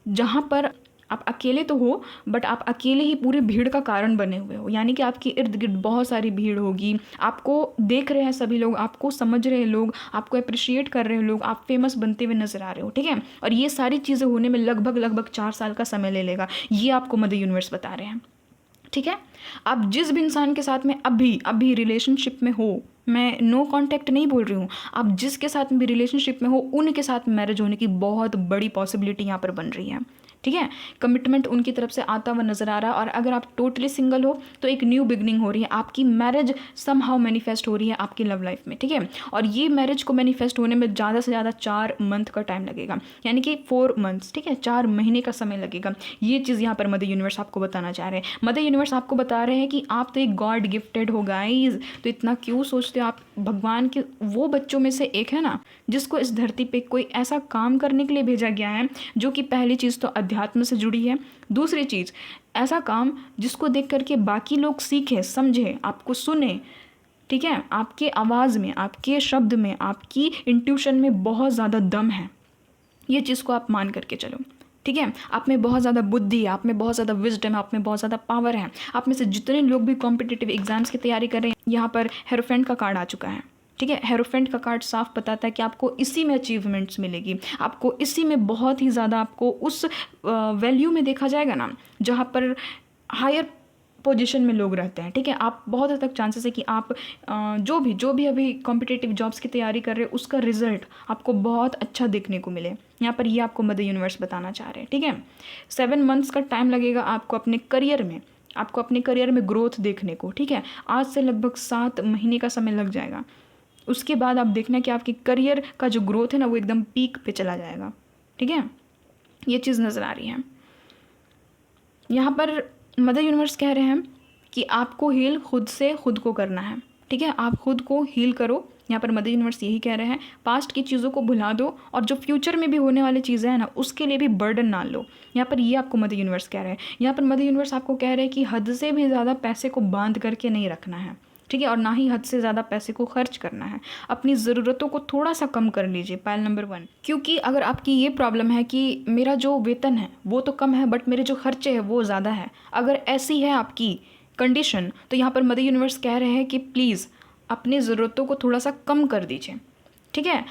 जहाँ पर आप अकेले तो हो, बट आप अकेले ही पूरे भीड़ का कारण बने हुए हो। यानी कि आपके इर्द गिर्द बहुत सारी भीड़ होगी, आपको देख रहे हैं सभी लोग, आपको समझ रहे हैं लोग, आपको अप्रिशिएट कर रहे हैं लोग, आप फेमस बनते हुए नजर आ रहे हो, ठीक है। और ये सारी चीज़ें होने में लगभग 4 साल का समय ले लेगा, ये आपको मदर यूनिवर्स बता रहे हैं, ठीक है। आप जिस भी इंसान के साथ में अभी रिलेशनशिप में हो, मैं नो कांटेक्ट नहीं बोल रही हूँ, आप जिसके साथ भी रिलेशनशिप में हो उनके साथ मैरिज होने की बहुत बड़ी पॉसिबिलिटी यहाँ पर बन रही है, ठीक है। कमिटमेंट उनकी तरफ से आता हुआ नजर आ रहा है। और अगर आप टोटली सिंगल हो तो एक न्यू बिगनिंग हो रही है, आपकी मैरिज समहाउ मैनिफेस्ट हो रही है आपकी लव लाइफ में, ठीक है। और ये मैरिज को मैनिफेस्ट होने में ज़्यादा से ज़्यादा 4 मंथ का टाइम लगेगा, यानी कि 4 मंथ्स, ठीक है, 4 महीने का समय लगेगा। ये चीज़ यहाँ पर मदर यूनिवर्स आपको बताना चाह रहे हैं। मदर यूनिवर्स आपको बता रहे हैं कि आप तो एक गॉड गिफ्टेड हो गाइज, तो इतना क्यों सोचते हो, आप भगवान के वो बच्चों में से एक है ना, जिसको इस धरती पे कोई ऐसा काम करने के लिए भेजा गया है जो कि पहली चीज़ तो अध्यात्म से जुड़ी है, दूसरी चीज़ ऐसा काम जिसको देख करके बाकी लोग सीखें, समझें, आपको सुने, ठीक है। आपके आवाज़ में, आपके शब्द में, आपकी इंट्यूशन में बहुत ज़्यादा दम है, ये चीज़ को आप मान करके चलो, ठीक है। आप में बहुत ज़्यादा बुद्धि है, आप में बहुत ज़्यादा विजडम है, आप में बहुत ज़्यादा पावर है। आप में से जितने लोग भी कॉम्पिटिटिव एग्जाम्स की तैयारी कर रहे हैं, यहाँ पर हेरोफेंट का कार्ड आ चुका है, ठीक है। हेरोफेंट का कार्ड साफ बताता है कि आपको इसी में अचीवमेंट्स मिलेगी, आपको इसी में बहुत ही ज़्यादा, आपको उस वैल्यू में देखा जाएगा ना जहाँ पर हायर पोजीशन में लोग रहते हैं, ठीक है। आप बहुत हद तक चांसेस है कि आप जो भी अभी कॉम्पिटिटिव जॉब्स की तैयारी कर रहे हैं उसका रिजल्ट आपको बहुत अच्छा देखने को मिले। यहाँ पर ये आपको मदर यूनिवर्स बताना चाह रहे हैं, ठीक है। 7 मंथ्स का टाइम लगेगा आपको अपने करियर में ग्रोथ देखने को, ठीक है। आज से लगभग 7 महीने का समय लग जाएगा। उसके बाद आप देखना कि आपके करियर का जो ग्रोथ है ना वो एकदम पीक पे चला जाएगा, ठीक है। ये चीज़ नज़र आ रही है। यहाँ पर मदर यूनिवर्स कह रहे हैं कि आपको हील खुद से खुद को करना है, ठीक है। आप खुद को हील करो। यहाँ पर मदर यूनिवर्स यही कह रहे हैं, पास्ट की चीज़ों को भुला दो और जो फ्यूचर में भी होने वाली चीज़ें हैं ना उसके लिए भी बर्डन ना लो। यहाँ पर ये आपको मदर यूनिवर्स कह रहे हैं। यहाँ पर मदर यूनिवर्स आपको कह रहे हैं कि हद से भी ज़्यादा पैसे को बांध करके नहीं रखना है, ठीक है, और ना ही हद से ज़्यादा पैसे को खर्च करना है। अपनी ज़रूरतों को थोड़ा सा कम कर लीजिए, पायल नंबर 1। क्योंकि अगर आपकी ये प्रॉब्लम है कि मेरा जो वेतन है वो तो कम है बट मेरे जो खर्चे हैं वो ज़्यादा है, अगर ऐसी है आपकी कंडीशन, तो यहाँ पर मदर यूनिवर्स कह रहे हैं कि प्लीज़ अपनी ज़रूरतों को थोड़ा सा कम कर दीजिए, ठीक है,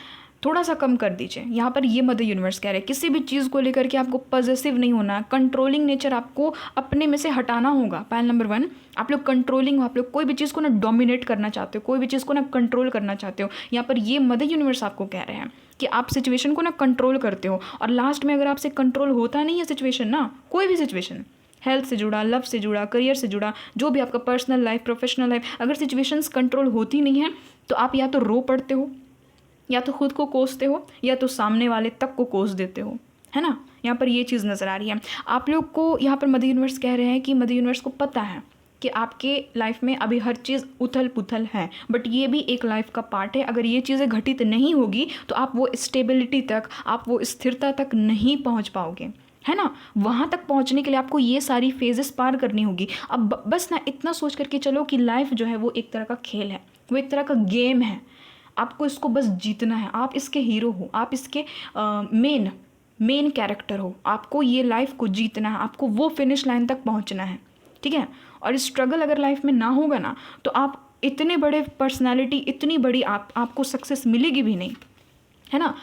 थोड़ा सा कम कर दीजिए। यहाँ पर ये मदर यूनिवर्स कह रहे हैं किसी भी चीज़ को लेकर के आपको पॉजिटिव नहीं होना, कंट्रोलिंग नेचर आपको अपने में से हटाना होगा। पायल नंबर 1, आप लोग कंट्रोलिंग हो, आप लोग कोई भी चीज़ को ना डोमिनेट करना चाहते हो, कोई भी चीज़ को ना कंट्रोल करना चाहते हो। यहाँ पर ये मदर यूनिवर्स आपको कह रहे हैं कि आप सिचुएशन को ना कंट्रोल करते हो और लास्ट में अगर आपसे कंट्रोल होता नहीं है सिचुएशन ना, कोई भी सिचुएशन, हेल्थ से जुड़ा, लव से जुड़ा, करियर से जुड़ा, जो भी आपका पर्सनल लाइफ, प्रोफेशनल लाइफ, अगर सिचुएशंस कंट्रोल होती नहीं है तो आप या तो रो पड़ते हो, या तो खुद को कोसते हो, या तो सामने वाले तक को कोस देते हो, है ना। यहाँ पर ये चीज़ नज़र आ रही है आप लोग को। यहाँ पर मदर यूनिवर्स कह रहे हैं कि मदर यूनिवर्स को पता है कि आपके लाइफ में अभी हर चीज़ उथल पुथल है, बट ये भी एक लाइफ का पार्ट है। अगर ये चीज़ें घटित नहीं होगी तो आप वो स्टेबिलिटी तक, आप वो स्थिरता तक नहीं पहुँच पाओगे, है ना। वहाँ तक पहुँचने के लिए आपको ये सारी फेजेस पार करनी होगी। अब बस ना इतना सोच करके चलो कि लाइफ जो है वो एक तरह का खेल है, वो एक तरह का गेम है, आपको इसको बस जीतना है। आप इसके हीरो हो, आप इसके मेन कैरेक्टर हो, आपको ये लाइफ को जीतना है, आपको वो फिनिश लाइन तक पहुंचना है, ठीक है। और स्ट्रगल अगर लाइफ में ना होगा ना तो आप इतने बड़े पर्सनालिटी, इतनी बड़ी आपको सक्सेस मिलेगी भी नहीं, है ना।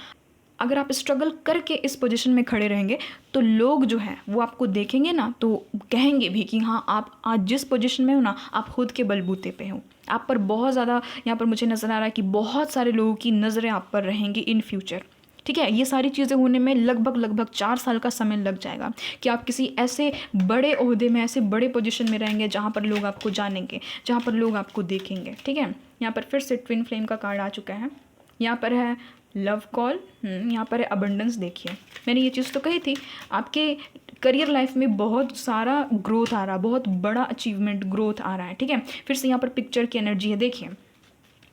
अगर आप स्ट्रगल करके इस पोजीशन में खड़े रहेंगे तो लोग जो है वो आपको देखेंगे ना तो कहेंगे भी कि हाँ आप आज जिस पोजीशन में हो ना आप खुद के बलबूते पे हो। आप पर बहुत ज़्यादा यहाँ पर मुझे नज़र आ रहा है कि बहुत सारे लोगों की नज़रें आप पर रहेंगी इन फ्यूचर, ठीक है। ये सारी चीज़ें होने में लगभग 4 साल का समय लग जाएगा कि आप किसी ऐसे बड़े ओहदे में, ऐसे बड़े पोजीशन में रहेंगे जहाँ पर लोग आपको जानेंगे, जहाँ पर लोग आपको देखेंगे, ठीक है। यहाँ पर फिर से ट्विन फ्लेम का कार्ड आ चुका है। यहाँ पर है लव कॉल, यहाँ पर है अबंडेंस। देखिए मैंने ये चीज़ तो कही थी, आपके करियर लाइफ में बहुत सारा ग्रोथ आ रहा, बहुत बड़ा अचीवमेंट ग्रोथ आ रहा है, ठीक है। फिर से यहाँ पर पिक्चर की एनर्जी है, देखिए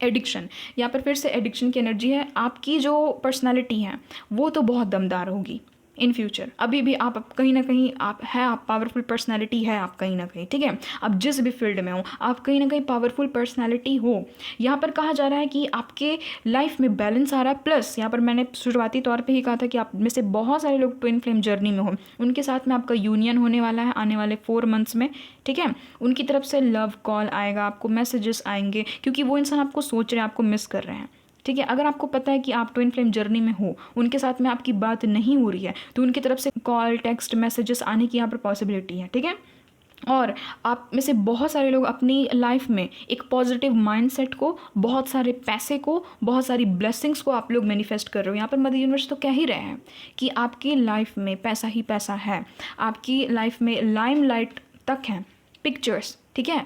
एडिक्शन, यहाँ पर फिर से एडिक्शन की एनर्जी है। आपकी जो पर्सनालिटी है वो तो बहुत दमदार होगी इन फ्यूचर। अभी भी आप कहीं ना कहीं आप पावरफुल पर्सनालिटी है आप कहीं ना कहीं, ठीक है। आप जिस भी फील्ड में हो आप कहीं ना कहीं पावरफुल पर्सनालिटी हो। यहाँ पर कहा जा रहा है कि आपके लाइफ में बैलेंस आ रहा है। प्लस यहाँ पर मैंने शुरुआती तौर पे ही कहा था कि आप में से बहुत सारे लोग ट्विन फ्लेम जर्नी में हो, उनके साथ में आपका यूनियन होने वाला है आने वाले 4 मंथ्स में, ठीक है। उनकी तरफ से लव कॉल आएगा, आपको मैसेजेस आएंगे, क्योंकि वो इंसान आपको सोच रहे हैं, आपको मिस कर रहे हैं, ठीक है। अगर आपको पता है कि आप ट्विन फ्लेम जर्नी में हो, उनके साथ में आपकी बात नहीं हो रही है, तो उनकी तरफ से कॉल, टेक्स्ट, मैसेजेस आने की यहाँ पर पॉसिबिलिटी है, ठीक है। और आप में से बहुत सारे लोग अपनी लाइफ में एक पॉजिटिव माइंडसेट को, बहुत सारे पैसे को, बहुत सारी ब्लेसिंग्स को आप लोग मैनिफेस्ट कर रहे हो। यहाँ पर मदर यूनिवर्स तो कह ही रहे हैं कि आपकी लाइफ में पैसा ही पैसा है, आपकी लाइफ में लाइमलाइट तक है, पिक्चर्स, ठीक है।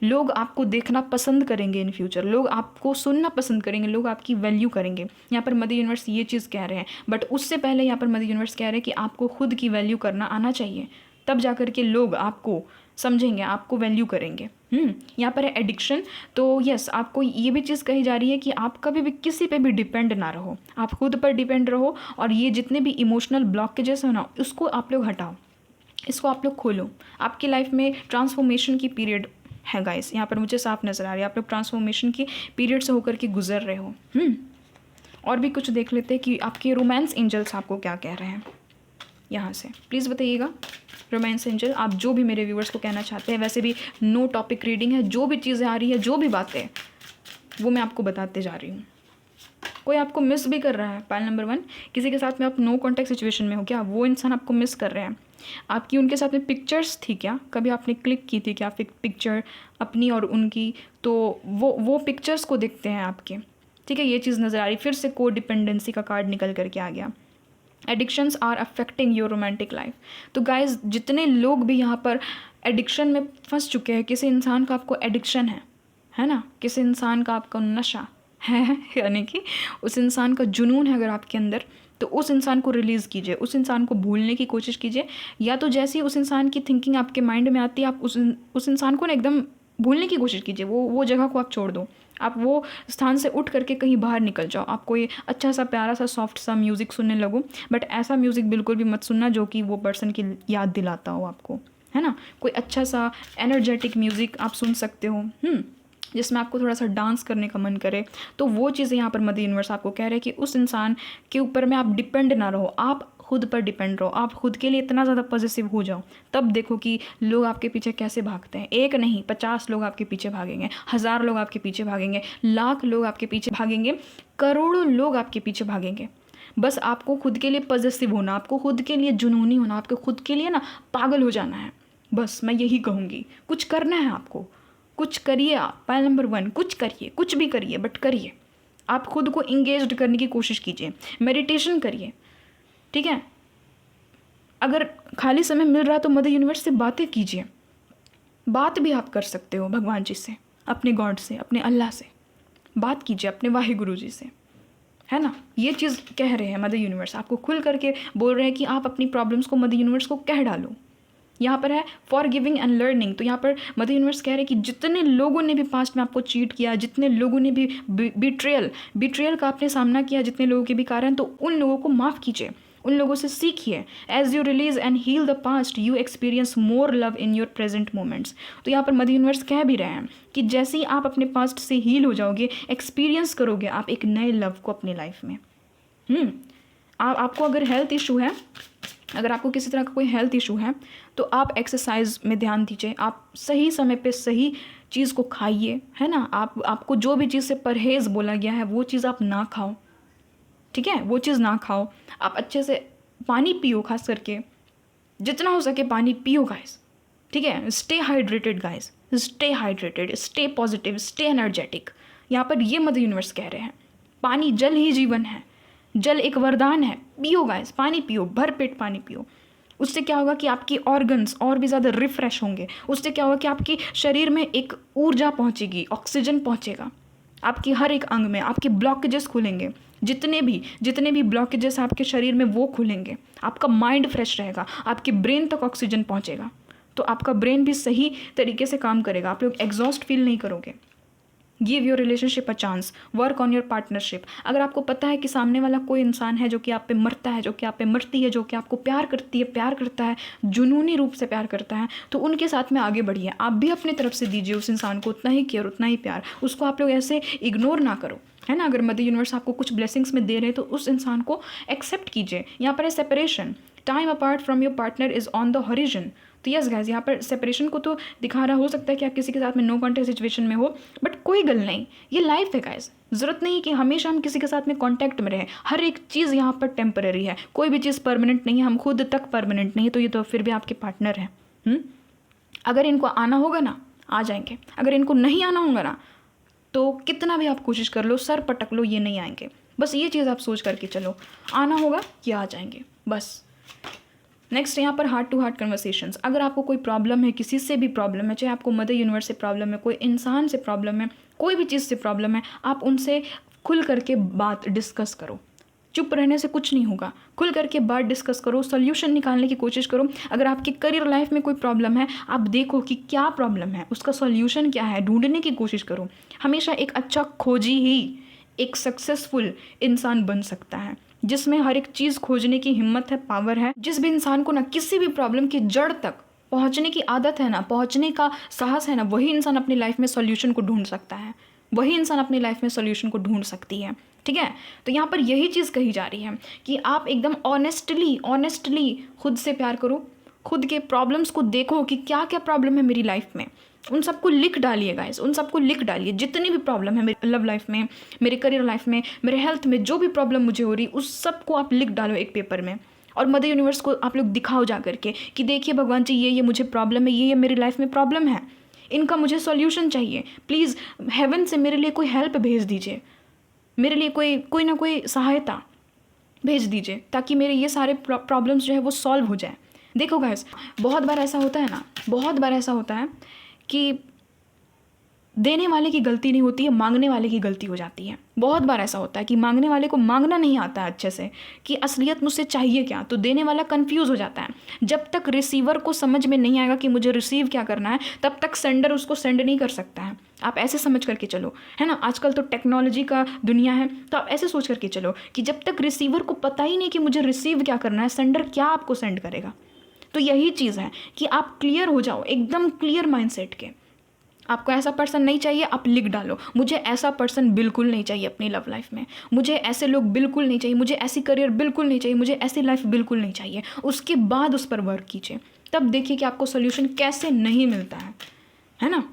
लोग आपको देखना पसंद करेंगे इन फ्यूचर, लोग आपको सुनना पसंद करेंगे, लोग आपकी वैल्यू करेंगे। यहाँ पर मदर यूनिवर्स ये चीज़ कह रहे हैं। बट उससे पहले यहाँ पर मदर यूनिवर्स कह रहे हैं कि आपको खुद की वैल्यू करना आना चाहिए, तब जा कर के लोग आपको समझेंगे, आपको वैल्यू करेंगे। यहाँ पर है एडिक्शन। तो यस, आपको ये भी चीज़ कही जा रही है कि आप कभी भी किसी पे भी डिपेंड ना रहो, आप खुद पर डिपेंड रहो। और ये जितने भी इमोशनल ब्लॉकेजेस हो ना, उसको आप लोग हटाओ, इसको आप लोग खोलो। आपकी लाइफ में ट्रांसफॉर्मेशन की पीरियड है गाइस, यहाँ पर मुझे साफ नज़र आ रही है, आप लोग ट्रांसफॉर्मेशन की पीरियड से होकर के गुजर रहे हो। और भी कुछ देख लेते हैं कि आपके रोमांस एंजल्स आपको क्या कह रहे हैं। यहाँ से प्लीज़ बताइएगा रोमांस एंजल, आप जो भी मेरे व्यूअर्स को कहना चाहते हैं। वैसे भी नो टॉपिक रीडिंग है, जो भी चीज़ें आ रही है, जो भी बातें, वो मैं आपको बताते जा रही हूँ। कोई आपको मिस भी कर रहा है, पाइल नंबर 1, किसी के साथ में आप नो कॉन्टैक्ट सिचुएशन में हो क्या, वो इंसान आपको मिस कर रहे हैं। आपकी उनके साथ में पिक्चर्स थी क्या, कभी आपने क्लिक की थी क्या पिक्चर अपनी और उनकी, तो वो पिक्चर्स को देखते हैं आपके, ठीक है। ये चीज़ नज़र आ रही। फिर से को डिपेंडेंसी का कार्ड निकल करके आ गया। Addictions are affecting your romantic life. तो गाइज, जितने लोग भी यहाँ पर एडिक्शन में फंस चुके हैं, किसी इंसान का आपको एडिक्शन है ना, किसी इंसान का आपका नशा है, यानी कि उस इंसान का जुनून है अगर आपके अंदर, तो उस इंसान को रिलीज़ कीजिए, उस इंसान को भूलने की कोशिश कीजिए। या तो जैसे ही उस इंसान की थिंकिंग आपके माइंड में आती है, आप उस इंसान को ना एकदम भूलने की कोशिश कीजिए। वो जगह को आप छोड़ दो, आप वो स्थान से उठ करके कहीं बाहर निकल जाओ। आप कोई अच्छा सा प्यारा सा सॉफ्ट सा म्यूज़िक सुनने लगो, बट ऐसा म्यूज़िक बिल्कुल भी मत सुनना जो कि वो पर्सन की याद दिलाता हो आपको, है ना। कोई अच्छा सा एनर्जेटिक म्यूज़िक आप सुन सकते हो, जिसमें आपको थोड़ा सा डांस करने का मन करे। तो वो चीज़ें यहाँ पर मदर यूनिवर्स आपको कह रहे हैं कि उस इंसान के ऊपर में आप डिपेंड ना रहो, आप खुद पर डिपेंड रहो। आप खुद के लिए इतना ज़्यादा पॉजिटिव हो जाओ, तब देखो कि लोग आपके पीछे कैसे भागते हैं। एक नहीं, 50 लोग आपके पीछे भागेंगे, 1000 लोग आपके पीछे भागेंगे, लाख लोग आपके पीछे भागेंगे, करोड़ों लोग आपके पीछे भागेंगे। बस आपको खुद के लिए पॉजिटिव होना, आपको खुद के लिए जुनूनी होना, आपको खुद के लिए ना पागल हो जाना है। बस मैं यही कहूँगी, कुछ करना है आपको, कुछ करिए आप। पाइल नंबर 1, कुछ करिए, कुछ भी करिए, बट करिए। आप खुद को इंगेज्ड करने की कोशिश कीजिए, मेडिटेशन करिए, ठीक है। अगर खाली समय मिल रहा है तो मदर यूनिवर्स से बातें कीजिए। बात भी आप कर सकते हो भगवान जी से, अपने गॉड से, अपने अल्लाह से बात कीजिए, अपने वाहिगुरु जी से, है ना। ये चीज़ कह रहे हैं मदर यूनिवर्स, आपको खुल करके बोल रहे हैं कि आप अपनी प्रॉब्लम्स को मदर यूनिवर्स को कह डालो। यहाँ पर है फॉर गिविंग एंड लर्निंग। तो यहाँ पर मदर यूनिवर्स कह रहे हैं कि जितने लोगों ने भी पास्ट में आपको चीट किया, जितने लोगों ने भी बिट्रेयल का आपने सामना किया, जितने लोगों के भी कारण, तो उन लोगों को माफ़ कीजिए, उन लोगों से सीखिए। As you release and heal the past you experience more love in your present moments. तो यहाँ पर मदर यूनिवर्स कह भी रहे हैं कि जैसे ही आप अपने पास्ट से हील हो जाओगे, एक्सपीरियंस करोगे आप एक नए लव को अपनी लाइफ में। आपको अगर हेल्थ इशू है, अगर आपको किसी तरह का कोई हेल्थ इशू है, तो आप एक्सरसाइज में ध्यान दीजिए, आप सही समय पे सही चीज़ को खाइए, है ना। आपको जो भी चीज़ से परहेज़ बोला गया है वो चीज़ आप ना खाओ, ठीक है, वो चीज़ ना खाओ। आप अच्छे से पानी पियो, खास करके जितना हो सके पानी पियो गाइस, ठीक है। Stay hydrated guys, stay hydrated, stay positive, stay energetic. यहाँ पर ये मदर यूनिवर्स कह रहे हैं, पानी, जल ही जीवन है, जल एक वरदान है। पियो गाइस, पानी पियो, भर पेट पानी पियो। उससे क्या होगा कि आपकी ऑर्गन्स और भी ज़्यादा रिफ्रेश होंगे। उससे क्या होगा कि आपकी शरीर में एक ऊर्जा पहुंचेगी, ऑक्सीजन पहुंचेगा आपकी हर एक अंग में, आपके ब्लॉकेजेस खुलेंगे, जितने भी ब्लॉकेजेस आपके शरीर में वो खुलेंगे, आपका माइंड फ्रेश रहेगा, आपके ब्रेन तक ऑक्सीजन पहुंचेगा, तो आपका ब्रेन भी सही तरीके से काम करेगा, आप लोग एग्जॉस्ट फील नहीं करोगे। Give your relationship a chance, work on your partnership. अगर आपको पता है कि सामने वाला कोई इंसान है जो कि आप पे मरता है, जो कि आप पे मरती है, जो कि आपको प्यार करती है, प्यार करता है, जुनूनी रूप से प्यार करता है, तो उनके साथ में आगे बढ़िए। आप भी अपनी तरफ से दीजिए उस इंसान को उतना ही केयर, उतना ही प्यार। उसको आप लोग ऐसे इग्नोर ना करो, है ना। अगर मदर यूनिवर्स आपको कुछ ब्लेसिंग्स में दे रहे हैं तो उस इंसान को एक्सेप्ट कीजिए। यहाँ पर है separation, time apart from your partner is on the horizon. तो यस गाइज, यहाँ पर सेपरेशन को तो दिखा रहा, हो सकता है कि आप किसी के साथ में नो कॉन्टैक्ट सिचुएशन में हो, बट कोई गल नहीं, ये लाइफ है गाइज। ज़रूरत नहीं कि हमेशा हम किसी के साथ में कॉन्टैक्ट में रहें। हर एक चीज़ यहाँ पर टेम्पररी है, कोई भी चीज़ परमानेंट नहीं है। हम खुद तक परमानेंट नहीं है, तो ये तो फिर भी आपके पार्टनर हैं। अगर इनको आना होगा ना, आ जाएंगे। अगर इनको नहीं आना होगा ना, तो कितना भी आप कोशिश कर लो, सर पटक लो, ये नहीं आएंगे। बस ये चीज़ आप सोच करके चलो, आना होगा ये आ जाएंगे बस। नेक्स्ट यहाँ पर हार्ट टू हार्ट कन्वर्सेशंस। अगर आपको कोई प्रॉब्लम है, किसी से भी प्रॉब्लम है, चाहे आपको मदर यूनिवर्स से प्रॉब्लम है, कोई इंसान से प्रॉब्लम है, कोई भी चीज़ से प्रॉब्लम है, आप उनसे खुल करके बात डिस्कस करो। चुप रहने से कुछ नहीं होगा, खुल करके बात डिस्कस करो, सोल्यूशन निकालने की कोशिश करो। अगर आपकी करियर लाइफ में कोई प्रॉब्लम है, आप देखो कि क्या प्रॉब्लम है, उसका सोल्यूशन क्या है, ढूंढने की कोशिश करो। हमेशा एक अच्छा खोजी ही एक सक्सेसफुल इंसान बन सकता है, जिसमें हर एक चीज़ खोजने की हिम्मत है, पावर है। जिस भी इंसान को ना किसी भी प्रॉब्लम की जड़ तक पहुंचने की आदत है ना, पहुंचने का साहस है ना, वही इंसान अपनी लाइफ में सॉल्यूशन को ढूंढ सकता है, वही इंसान अपनी लाइफ में सॉल्यूशन को ढूंढ सकती है। ठीक है, तो यहाँ पर यही चीज़ कही जा रही है कि आप एकदम ऑनेस्टली खुद से प्यार करो, खुद के प्रॉब्लम्स को देखो कि क्या क्या प्रॉब्लम है मेरी लाइफ में, उन सबको लिख डालिए गाइस, उन सबको लिख डालिए। जितनी भी प्रॉब्लम है मेरी लव लाइफ में, मेरे करियर लाइफ में, मेरे हेल्थ में, जो भी प्रॉब्लम मुझे हो रही, उस सबको आप लिख डालो एक पेपर में, और मदर यूनिवर्स को आप लोग दिखाओ जा करके कि देखिए भगवान जी, ये मुझे प्रॉब्लम है, ये मेरी लाइफ में प्रॉब्लम है, इनका मुझे सॉल्यूशन चाहिए। प्लीज़ हेवन से मेरे लिए कोई हेल्प भेज दीजिए, मेरे लिए कोई ना कोई सहायता भेज दीजिए, ताकि मेरे ये सारे प्रॉब्लम्स जो है वो सॉल्व हो जाए। देखो गाइस, बहुत बार ऐसा होता है ना, बहुत बार ऐसा होता है कि देने वाले की गलती नहीं होती है, मांगने वाले की गलती हो जाती है। बहुत बार ऐसा होता है कि मांगने वाले को मांगना नहीं आता है अच्छे से कि असलियत मुझसे चाहिए क्या, तो देने वाला कंफ्यूज हो जाता है। जब तक रिसीवर को समझ में नहीं आएगा कि मुझे रिसीव क्या करना है, तब तक सेंडर उसको सेंड नहीं कर सकता है। आप ऐसे समझ करके चलो, है ना। आजकल तो टेक्नोलॉजी का दुनिया है, तो आप ऐसे सोच करके चलो कि जब तक रिसीवर को पता ही नहीं कि मुझे रिसीव क्या करना है, सेंडर क्या आपको सेंड करेगा। तो यही चीज़ है कि आप क्लियर हो जाओ, एकदम क्लियर माइंडसेट के। आपको ऐसा पर्सन नहीं चाहिए, आप लिख डालो, मुझे ऐसा पर्सन बिल्कुल नहीं चाहिए अपनी लव लाइफ में, मुझे ऐसे लोग बिल्कुल नहीं चाहिए, मुझे ऐसी करियर बिल्कुल नहीं चाहिए, मुझे ऐसी लाइफ बिल्कुल नहीं चाहिए। उसके बाद उस पर वर्क कीजिए, तब देखिए कि आपको सोल्यूशन कैसे नहीं मिलता है ना।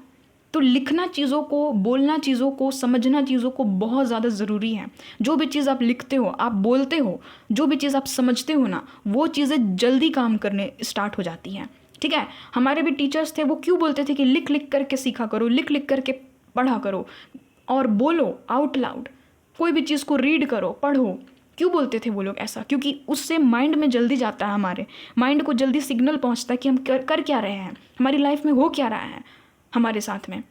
तो लिखना चीज़ों को, बोलना चीज़ों को, समझना चीज़ों को बहुत ज़्यादा ज़रूरी है। जो भी चीज़ आप लिखते हो, आप बोलते हो, जो भी चीज़ आप समझते हो ना, वो चीज़ें जल्दी काम करने स्टार्ट हो जाती हैं। ठीक है, हमारे भी टीचर्स थे, वो क्यों बोलते थे कि लिख लिख करके सीखा करो, लिख लिख करके पढ़ा करो और बोलो आउट लाउड, कोई भी चीज़ को रीड करो, पढ़ो। क्यों बोलते थे वो लोग ऐसा? क्योंकि उससे माइंड में जल्दी जाता है, हमारे माइंड को जल्दी सिग्नल पहुंचता है कि हम कर क्या रहे हैं, हमारी लाइफ में हो क्या रहा है हमारे साथ में।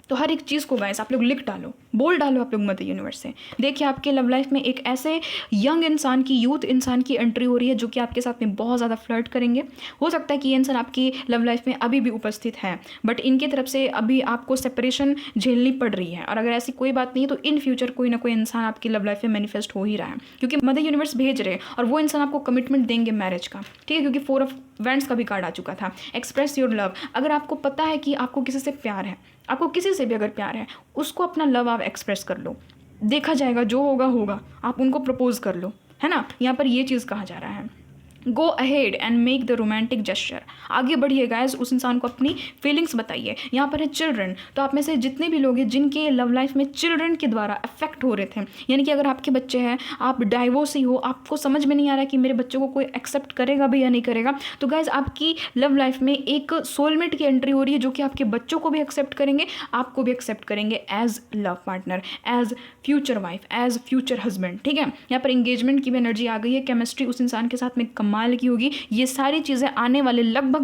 तो हर एक चीज़ को गाइस आप लोग लिख डालो, बोल डालो आप लोग मदर यूनिवर्स से। देखिए आपके लव लाइफ में एक ऐसे यंग इंसान की, यूथ इंसान की एंट्री हो रही है जो कि आपके साथ में बहुत ज़्यादा फ्लर्ट करेंगे। हो सकता है कि ये इंसान आपकी लव लाइफ में अभी भी उपस्थित है, बट इनकी तरफ से अभी आपको सेपरेशन झेलनी पड़ रही है। और अगर ऐसी कोई बात नहीं है तो इन फ्यूचर कोई ना कोई इंसान आपकी लव लाइफ में मैनिफेस्ट हो ही रहा है, क्योंकि मदर यूनिवर्स भेज रहे हैं और वो इंसान आपको कमिटमेंट देंगे मैरिज का। ठीक है, क्योंकि 4 ऑफ वैंड्स का भी कार्ड आ चुका था। Express your love. अगर आपको पता है कि आपको किसी से प्यार है, आपको किसी से भी अगर प्यार है, उसको अपना लव आप एक्सप्रेस कर लो, देखा जाएगा, जो होगा होगा। आप उनको प्रपोज कर लो, है ना। यहाँ पर ये चीज़ कहा जा रहा है, go ahead and make the romantic gesture. आगे बढ़िए गाइस, उस इंसान को अपनी फीलिंग्स बताइए। यहाँ पर है चिल्ड्रन, तो आप में से जितने भी लोग हैं जिनके लव लाइफ में चिल्ड्रन के द्वारा अफेक्ट हो रहे थे, यानी कि अगर आपके बच्चे हैं, आप डाइवोर्सी हो, आपको समझ में नहीं आ रहा कि मेरे बच्चों को कोई एक्सेप्ट करेगा भी या नहीं करेगा, तो गाइज आपकी लव लाइफ में एक सोलमेट की एंट्री हो रही है जो कि आपके बच्चों को भी एक्सेप्ट करेंगे, आपको भी एक्सेप्ट करेंगे as love partner, as future wife, as future husband. ठीक है, यहाँ पर एंगेजमेंट की भी एनर्जी आ गई है, केमिस्ट्री उस इंसान के साथ में कमाल की होगी। ये सारी चीज़ें आने वाले लगभग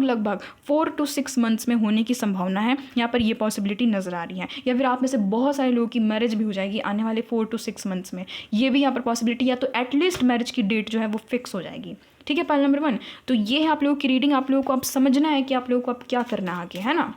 4 to 6 मंथ्स में होने की संभावना है। यहाँ पर ये पॉसिबिलिटी नजर आ रही है, या फिर आप में से बहुत सारे लोगों की मैरिज भी हो जाएगी आने वाले 4 to 6 मंथ्स में। ये भी यहाँ पर पॉसिबिलिटी, या तो एटलीस्ट मैरिज की डेट जो है वो फिक्स हो जाएगी। ठीक है, पाल नंबर 1। तो ये है आप लोगों की रीडिंग। आप लोगों को अब समझना है कि आप लोगों को अब क्या करना है आगे, है ना।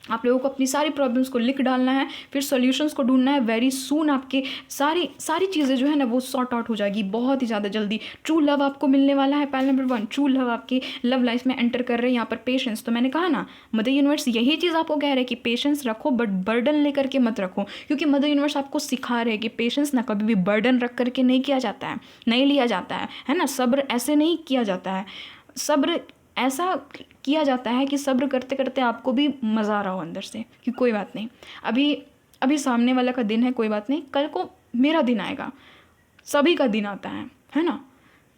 आप लोगों को अपनी सारी प्रॉब्लम्स को लिख डालना है, फिर सॉल्यूशंस को ढूंढना है। वेरी सून आपके सारी सारी चीज़ें जो है ना वो सॉर्ट आउट हो जाएगी बहुत ही ज़्यादा जल्दी। ट्रू लव आपको मिलने वाला है। पहले नंबर 1, ट्रू लव आपकी लव लाइफ में एंटर कर रहे हैं। यहाँ पर पेशेंस, तो मैंने कहा ना मदर यूनिवर्स यही चीज़ आपको कह रहे हैं कि पेशेंस रखो, बट बर्डन लेकर के मत रखो, क्योंकि मदर यूनिवर्स आपको सिखा रहे हैं कि पेशेंस ना कभी भी बर्डन रख करके नहीं किया जाता है, नहीं लिया जाता है ना। सब्र ऐसे नहीं किया जाता है, सब्र ऐसा किया जाता है कि सब्र करते करते आपको भी मज़ा आ रहा हो अंदर से कि कोई बात नहीं, अभी सामने वाला का दिन है, कोई बात नहीं, कल को मेरा दिन आएगा। सभी का दिन आता है ना।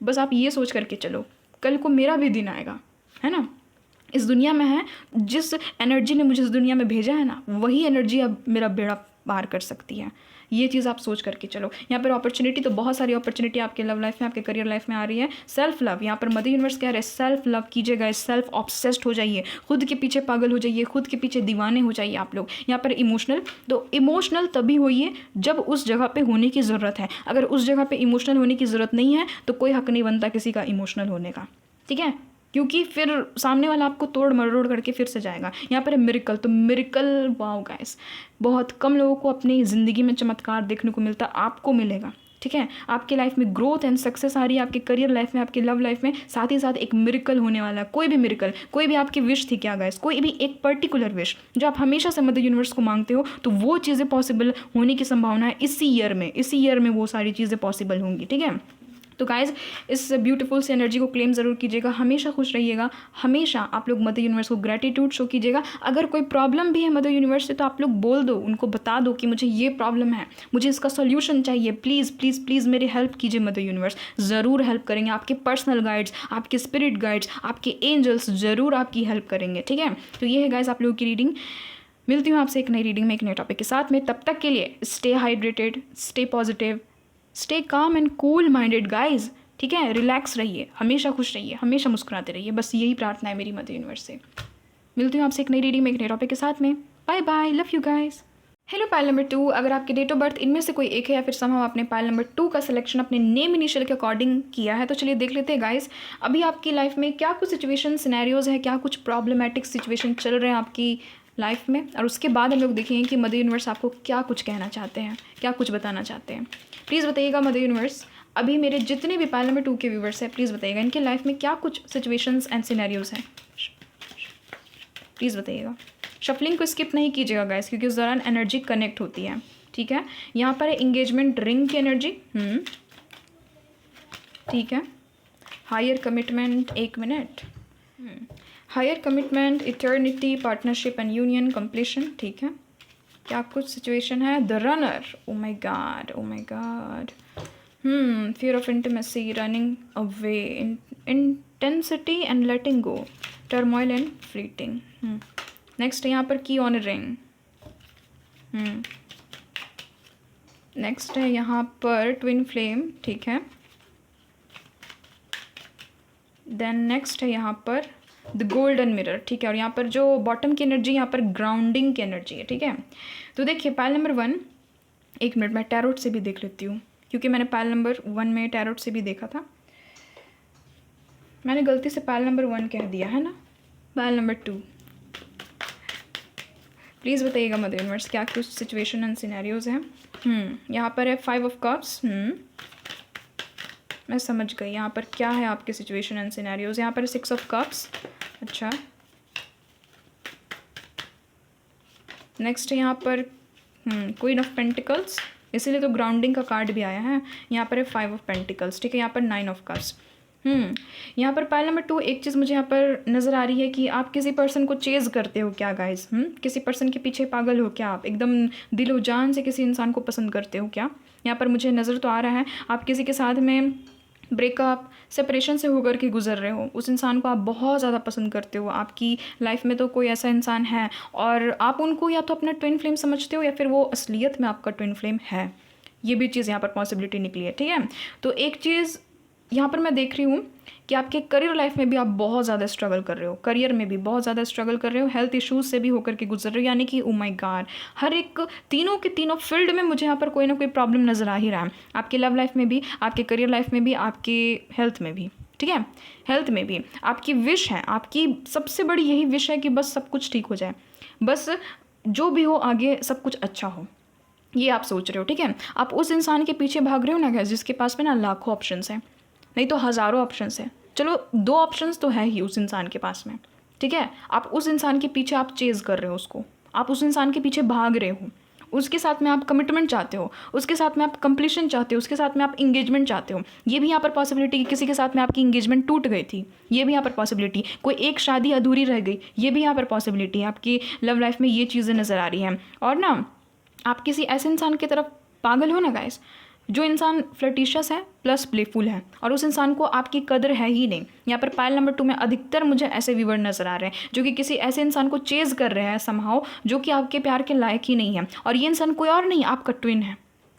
बस आप ये सोच करके चलो कल को मेरा भी दिन आएगा, है ना। इस दुनिया में है, जिस एनर्जी ने मुझे इस दुनिया में भेजा है ना, वही एनर्जी अब मेरा बेड़ा पार कर सकती है। ये चीज़ आप सोच करके चलो। यहाँ पर अपॉर्चुनिटी, तो बहुत सारी अपॉर्चुनिटी आपके लव लाइफ में, आपके करियर लाइफ में आ रही है। सेल्फ लव, यहाँ पर मदर यूनिवर्स कह रहे हैं सेल्फ लव कीजिएगा, सेल्फ ऑब्सेस्ड हो जाइए, खुद के पीछे पागल हो जाइए, खुद के पीछे दीवाने हो जाइए आप लोग। यहाँ पर इमोशनल, तो इमोशनल तभी होइए जब उस जगह पे होने की ज़रूरत है। अगर उस जगह पे इमोशनल होने की ज़रूरत नहीं है तो कोई हक नहीं बनता किसी का इमोशनल होने का, ठीक है, क्योंकि फिर सामने वाला आपको तोड़ मरोड़ करके फिर से जाएगा। यहाँ पर है मिरेकल, तो मिरेकल वाओ गाइस, बहुत कम लोगों को अपनी ज़िंदगी में चमत्कार देखने को मिलता, आपको मिलेगा, ठीक है। आपके लाइफ में ग्रोथ एंड सक्सेस आ रही है, आपके करियर लाइफ में, आपकी लव लाइफ में, साथ ही साथ एक मिरेकल होने वाला है। कोई भी मिरेकल, कोई भी आपकी विश थी क्या गाइस, कोई भी एक पर्टिकुलर विश जो आप हमेशा से मदर यूनिवर्स को मांगते हो, तो वो चीज़ें पॉसिबल होने की संभावना है इसी ईयर में वो सारी चीज़ें पॉसिबल होंगी, ठीक है। तो गाइज़ इस ब्यूटीफुल से एनर्जी को क्लेम ज़रूर कीजिएगा, हमेशा खुश रहिएगा, हमेशा आप लोग मदर यूनिवर्स को ग्रेटिट्यूड शो कीजिएगा। अगर कोई प्रॉब्लम भी है मदर यूनिवर्स से तो आप लोग बोल दो, उनको बता दो कि मुझे ये प्रॉब्लम है, मुझे इसका सॉल्यूशन चाहिए, प्लीज़ प्लीज़ प्लीज़ मेरी हेल्प कीजिए। मदर यूनिवर्स ज़रूर हेल्प करेंगे, आपके पर्सनल गाइड्स, आपके स्पिरिट गाइड्स, आपके एंजल्स ज़रूर आपकी हेल्प करेंगे, ठीक है। तो ये है गाइज़ आप लोगों की रीडिंग। मिलती हूँ आपसे एक नई रीडिंग में एक नए टॉपिक के साथ में। तब तक के लिए stay hydrated, stay positive, stay calm and cool minded guys, ठीक है। रिलैक्स रहिए, हमेशा खुश रहिए, हमेशा मुस्कुराते रहिए, बस यही प्रार्थना है मेरी मदर यूनिवर्स से। मिलती हूँ आपसे एक नई रीडिंग में एक नए टॉपिक के साथ में। Bye bye, love you guys. Hello pile number 2, अगर आपके डेट ऑफ बर्थ इनमें से कोई एक है या फिर समहाउ आपने पाइल नंबर 2 का सिलेक्शन अपने नेम इनिशियल के अकॉर्डिंग किया है, तो चलिए देख लेते हैं गाइस अभी आपकी लाइफ में क्या कुछ सिचुएशन सिनेरियोज है, क्या कुछ प्रॉब्लमेटिक सिचुएशन चल रहे हैं आपकी लाइफ में, और उसके बाद हम लोग देखेंगे कि मदर यूनिवर्स आपको क्या कुछ कहना चाहते हैं, क्या कुछ बताना चाहते हैं। प्लीज़ बताइएगा मदर यूनिवर्स, अभी मेरे जितने भी पाइल नंबर 2 के व्यूवर्स हैं प्लीज़ बताइएगा इनके लाइफ में क्या कुछ सिचुएशंस एंड सिनेरियोज हैं, प्लीज़ बताइएगा। शफलिंग को स्किप नहीं कीजिएगा गाइस, क्योंकि उस दौरान एनर्जी कनेक्ट होती है, ठीक है। यहाँ पर है इंगेजमेंट रिंग की एनर्जी, ठीक है। Higher commitment, 1 minute, higher commitment, eternity, partnership and union, completion, ठीक है। क्या कुछ सिचुएशन है, the runner, oh my god, oh my god, fear of intimacy, running away, intensity and letting go, turmoil and fleeting. Next है यहाँ पर की on ring, next है यहाँ पर ट्विन फ्लेम, ठीक है। देन नेक्स्ट है यहाँ पर द गोल्डन मिरर, ठीक है। और यहाँ पर जो बॉटम की एनर्जी, यहाँ पर ग्राउंडिंग की एनर्जी है, ठीक है। तो देखिए पाइल नंबर 1, 1 मिनट मैं टैरोट से भी देख लेती हूँ, क्योंकि मैंने पाइल नंबर 1 में टैरोट से भी देखा था, मैंने गलती से पाइल नंबर 1 कह दिया है ना। पाइल नंबर 2, प्लीज़ बताइएगा मदर यूनिवर्स क्या कुछ सिचुएशन एंड सिनेरियोज हैं। यहाँ पर है 5 ऑफ कप्स, मैं समझ गई यहाँ पर क्या है आपके सिचुएशन एंड सिनेरियोज। यहाँ पर 6 ऑफ कप्स, अच्छा। नेक्स्ट है यहाँ पर क्वीन ऑफ पेंटिकल्स, इसीलिए तो ग्राउंडिंग का कार्ड भी आया है। यहाँ पर है 5 ऑफ पेंटिकल्स, ठीक है। यहाँ पर 9 ऑफ कप्स। यहाँ पर पाइल नंबर 2 एक चीज़ मुझे यहाँ पर नज़र आ रही है कि आप किसी पर्सन को चेज करते हो क्या गाइस, किसी पर्सन के पीछे पागल हो क्या, आप एकदम दिलो जान से किसी इंसान को पसंद करते हो क्या, यहाँ पर मुझे नज़र तो आ रहा है। आप किसी के साथ में ब्रेकअप, सेपरेशन से होकर के गुजर रहे हो, उस इंसान को आप बहुत ज़्यादा पसंद करते हो, आपकी लाइफ में तो कोई ऐसा इंसान है और आप उनको या तो अपना ट्विन फ्लेम समझते हो या फिर वो असलियत में आपका ट्विन फ्लेम है। ये भी चीज़ यहाँ पर पॉसिबिलिटी निकली है, ठीक है। तो एक चीज़ यहाँ पर मैं देख रही हूँ कि आपके करियर लाइफ में भी आप बहुत ज़्यादा स्ट्रगल कर रहे हो, करियर में भी बहुत ज़्यादा स्ट्रगल कर रहे हो, हेल्थ इश्यूज से भी होकर के गुजर रहे हो, यानी कि ओ माय गॉड हर एक तीनों के तीनों फील्ड में मुझे यहाँ पर कोई ना कोई प्रॉब्लम नज़र आ ही रहा है, आपके लव लाइफ में भी, आपके करियर लाइफ में भी, आपके हेल्थ में भी, ठीक है। हेल्थ में भी आपकी विश है, आपकी सबसे बड़ी यही विश है कि बस सब कुछ ठीक हो जाए, बस जो भी हो आगे सब कुछ अच्छा हो, ये आप सोच रहे हो, ठीक है। आप उस इंसान के पीछे भाग रहे हो ना गाइस जिसके पास में ना लाखों ऑप्शंस हैं, नहीं तो हज़ारों ऑप्शंस हैं। चलो 2 ऑप्शंस तो है ही उस इंसान के पास में, ठीक है। आप उस इंसान के पीछे आप चेज़ कर रहे हो उसको, आप उस इंसान के पीछे भाग रहे हो, उसके साथ में आप कमिटमेंट चाहते हो, उसके साथ में आप कंप्लीशन चाहते हो, उसके साथ में आप इंगेजमेंट चाहते हो। ये भी यहाँ पर पॉसिबिलिटी कि किसी के साथ में आपकी इंगेजमेंट टूट गई थी, ये भी यहाँ पर पॉसिबिलिटी। कोई एक शादी अधूरी रह गई, ये भी यहाँ पर पॉसिबिलिटी है। आपकी लव लाइफ में ये चीज़ें नज़र आ रही हैं। और ना आप किसी ऐसे इंसान की तरफ पागल हो ना गाइस, जो इंसान फ्लर्टिशियस है प्लस प्लेफुल है, और उस इंसान को आपकी कदर है ही नहीं। यहाँ पर पायल नंबर 2 में अधिकतर मुझे ऐसे व्यूअर नज़र आ रहे हैं जो कि किसी ऐसे इंसान को चेज़ कर रहे हैं समहाउ, जो कि आपके प्यार के लायक ही नहीं है। और ये इंसान कोई और नहीं, आपका ट्विन है।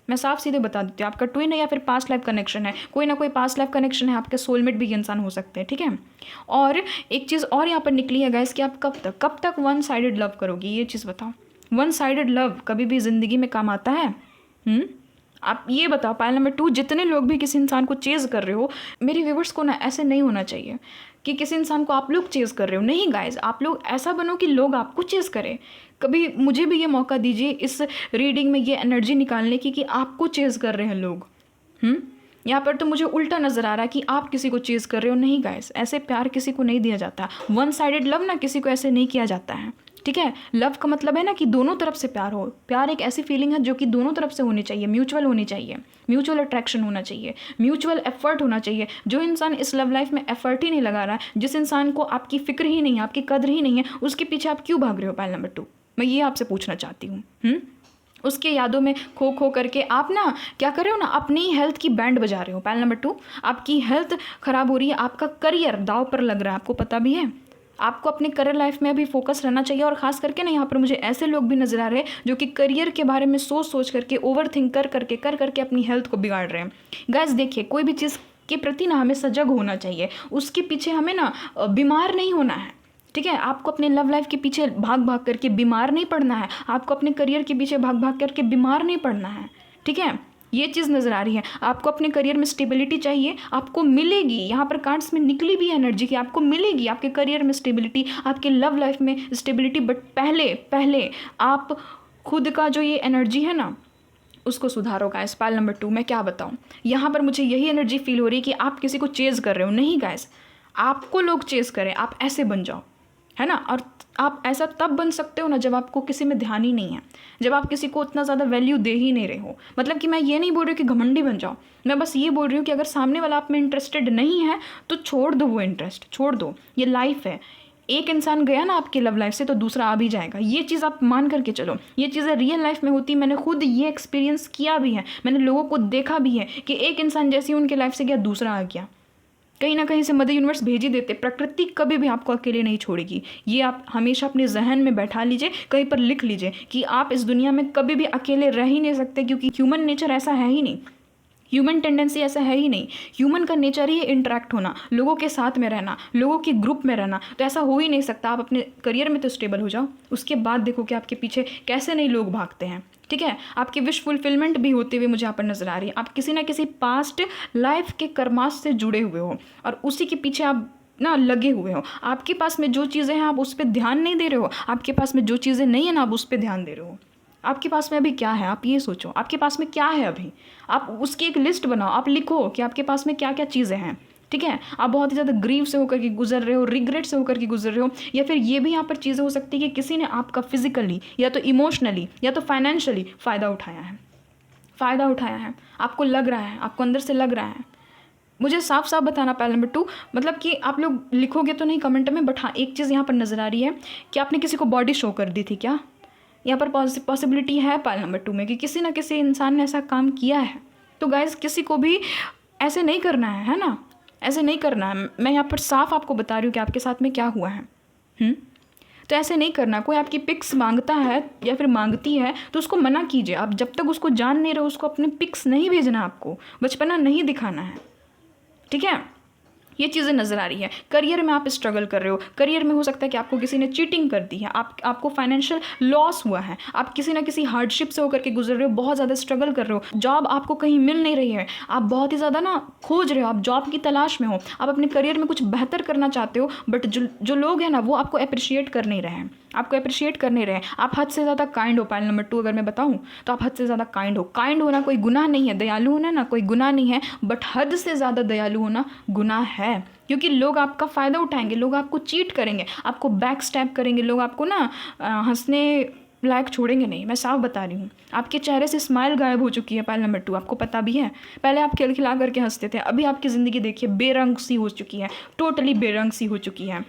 मैं साफ सीधे बता देती हूँ, आपका ट्विन है या फिर पास्ट लाइफ कनेक्शन है, कोई ना कोई पास्ट लाइफ कनेक्शन है, आपके सोलमेट भी ये इंसान हो सकते हैं, ठीक है। और एक चीज़ और यहाँ पर निकली है गाइस कि आप कब तक वन साइडेड लव करोगी, ये चीज़ बताओ। वन साइडेड लव कभी भी ज़िंदगी में काम आता है? आप ये बताओ पायल नंबर 2, जितने लोग भी किसी इंसान को चेज़ कर रहे हो, मेरे व्यूवर्स को ना ऐसे नहीं होना चाहिए कि किसी इंसान को आप लोग चेज़ कर रहे हो। नहीं गाइज, आप लोग ऐसा बनो कि लोग आपको चेज़ करें। कभी मुझे भी ये मौका दीजिए इस रीडिंग में ये एनर्जी निकालने की कि आपको चेज़ कर रहे हैं लोग। यहाँ पर तो मुझे उल्टा नज़र आ रहा है कि आप किसी को चेज़ कर रहे हो। नहीं गाइस, ऐसे प्यार किसी को नहीं दिया जाता। वन साइडेड लव ना किसी को ऐसे नहीं किया जाता है, ठीक है। लव का मतलब है ना कि दोनों तरफ से प्यार हो। प्यार एक ऐसी फीलिंग है जो कि दोनों तरफ से होनी चाहिए, म्यूचुअल होनी चाहिए, म्यूचुअल अट्रैक्शन होना चाहिए, म्यूचुअल एफर्ट होना चाहिए। जो इंसान इस लव लाइफ में एफर्ट ही नहीं लगा रहा है, जिस इंसान को आपकी फिक्र ही नहीं है, आपकी कदर ही नहीं है, उसके पीछे आप क्यों भाग रहे हो पायल नंबर 2? मैं ये आपसे पूछना चाहती हूँ। उसके यादों में खो खो करके आप ना क्या कर रहे हो ना, अपनी हेल्थ की बैंड बजा रहे हो। पायल नंबर 2, आपकी हेल्थ ख़राब हो रही है, आपका करियर दाव पर लग रहा है, आपको पता भी है। आपको अपने करियर लाइफ में अभी फोकस रहना चाहिए। और ख़ास करके ना यहाँ पर मुझे ऐसे लोग भी नज़र आ रहे हैं जो कि करियर के बारे में सोच करके, ओवर थिंक करके अपनी हेल्थ को बिगाड़ रहे हैं। गाइस देखिए, कोई भी चीज़ के प्रति ना हमें सजग होना चाहिए, उसके पीछे हमें ना बीमार नहीं होना है, ठीक है। आपको अपने लव लाइफ के पीछे भाग करके बीमार नहीं पड़ना है, आपको अपने करियर के पीछे भाग करके बीमार नहीं पड़ना है, ठीक है। ये चीज़ नज़र आ रही है। आपको अपने करियर में स्टेबिलिटी चाहिए, आपको मिलेगी। यहाँ पर कार्ड्स में निकली भी एनर्जी कि आपको मिलेगी आपके करियर में स्टेबिलिटी, आपके लव लाइफ में स्टेबिलिटी। बट पहले आप खुद का जो ये एनर्जी है ना, उसको सुधारो गाइस। पायल नंबर 2 मैं क्या बताऊँ, यहाँ पर मुझे यही एनर्जी फील हो रही है कि आप किसी को चेज़ कर रहे हो। नहीं गाइस, आपको लोग चेज़ करें, आप ऐसे बन जाओ, है ना। और आप ऐसा तब बन सकते हो ना जब आपको किसी में ध्यान ही नहीं है, जब आप किसी को उतना ज़्यादा वैल्यू दे ही नहीं रहे हो। मतलब कि मैं ये नहीं बोल रही हूँ कि घमंडी बन जाओ, मैं बस ये बोल रही हूँ कि अगर सामने वाला आप में इंटरेस्टेड नहीं है तो छोड़ दो, वो इंटरेस्ट छोड़ दो। ये लाइफ है, एक इंसान गया ना आपकी लव लाइफ से तो दूसरा आ भी जाएगा। ये चीज़ आप मान करके चलो, ये चीज़ें रियल लाइफ में होती। मैंने खुद ये एक्सपीरियंस किया भी है, मैंने लोगों को देखा भी है कि एक इंसान जैसे ही उनके लाइफ से गया दूसरा आ गया। कहीं ना कहीं से मदर यूनिवर्स भेज ही देते। प्रकृति कभी भी आपको अकेले नहीं छोड़ेगी, ये आप हमेशा अपने जहन में बैठा लीजिए, कहीं पर लिख लीजिए कि आप इस दुनिया में कभी भी अकेले रह ही नहीं सकते, क्योंकि ह्यूमन नेचर ऐसा है ही नहीं, ह्यूमन टेंडेंसी ऐसा है ही नहीं। ह्यूमन का नेचर ही इंटरेक्ट होना, लोगों के साथ में रहना, लोगों के ग्रुप में रहना। तो ऐसा हो ही नहीं सकता। आप अपने करियर में तो स्टेबल हो जाओ, उसके बाद देखो कि आपके पीछे कैसे नहीं लोग भागते हैं, ठीक है। आपकी विश फुलफिलमेंट भी होते हुए मुझे यहाँ पर नज़र आ रही है। आप किसी ना किसी पास्ट लाइफ के कर्मास से जुड़े हुए हो और उसी के पीछे आप ना लगे हुए हो। आपके पास में जो चीज़ें हैं आप उस पर ध्यान नहीं दे रहे हो, आपके पास में जो चीज़ें नहीं है ना आप उस पर ध्यान दे रहे हो। आपके पास में अभी क्या है, आप ये सोचो, आपके पास में क्या है अभी। आप उसकी एक लिस्ट बनाओ, आप लिखो कि आपके पास में क्या क्या चीज़ें हैं, ठीक है। आप बहुत ही ज़्यादा ग्रीव से होकर के गुजर रहे हो, रिग्रेट से होकर के गुजर रहे हो, या फिर ये भी यहाँ पर चीज़ें हो सकती है कि किसी ने आपका फिजिकली या तो इमोशनली या तो फाइनेंशियली फ़ायदा उठाया है। आपको लग रहा है, आपको अंदर से लग रहा है। मुझे साफ साफ बताना पायल नंबर 2, मतलब कि आप लोग लिखोगे तो नहीं कमेंट में, बट हाँ एक चीज़ यहाँ पर नज़र आ रही है कि आपने किसी को बॉडी शो कर दी थी क्या। यहाँ पर पॉसिबिलिटी है पायल नंबर 2 में कि किसी ना किसी इंसान ने ऐसा काम किया है। तो गाइज किसी को भी ऐसे नहीं करना है ना, ऐसे नहीं करना है। मैं यहाँ पर साफ आपको बता रही हूँ कि आपके साथ में क्या हुआ है। तो ऐसे नहीं करना। कोई आपकी पिक्स मांगता है या फिर मांगती है तो उसको मना कीजिए। आप जब तक उसको जान नहीं रहे उसको अपने पिक्स नहीं भेजना, आपको बचपना नहीं दिखाना है, ठीक है। ये चीज़ें नज़र आ रही है। करियर में आप स्ट्रगल कर रहे हो, करियर में हो सकता है कि आपको किसी ने चीटिंग कर दी है, आपको फाइनेंशियल लॉस हुआ है, आप किसी ना किसी हार्डशिप से होकर के गुजर रहे हो, बहुत ज़्यादा स्ट्रगल कर रहे हो, जॉब आपको कहीं मिल नहीं रही है, आप बहुत ही ज़्यादा ना खोज रहे हो, आप जॉब की तलाश में हो, आप अपने करियर में कुछ बेहतर करना चाहते हो, बट जो लोग हैं ना वो आपको अप्रिशिएट कर नहीं रहे हैं, आपको अप्रिशिएट कर नहीं रहे हैं। आप हद से ज़्यादा काइंड हो। पाइल नंबर 2 अगर मैं बताऊं तो आप हद से ज़्यादा काइंड हो। काइंड होना कोई गुनाह नहीं है, दयालु होना ना कोई गुनाह नहीं है, बट हद से ज़्यादा दयालु होना गुनाह है, क्योंकि लोग आपका फ़ायदा उठाएंगे, लोग आपको चीट करेंगे, आपको बैक स्टैप करेंगे, लोग आपको ना हंसने लायक छोड़ेंगे नहीं। मैं साफ बता रही हूँ, आपके चेहरे से स्माइल गायब हो चुकी है। पाइल नंबर 2 आपको पता भी है, पहले आप खिलखिला करके हंसते थे, अभी आपकी ज़िंदगी देखिए बेरंग सी हो चुकी है, टोटली बेरंग सी हो चुकी है।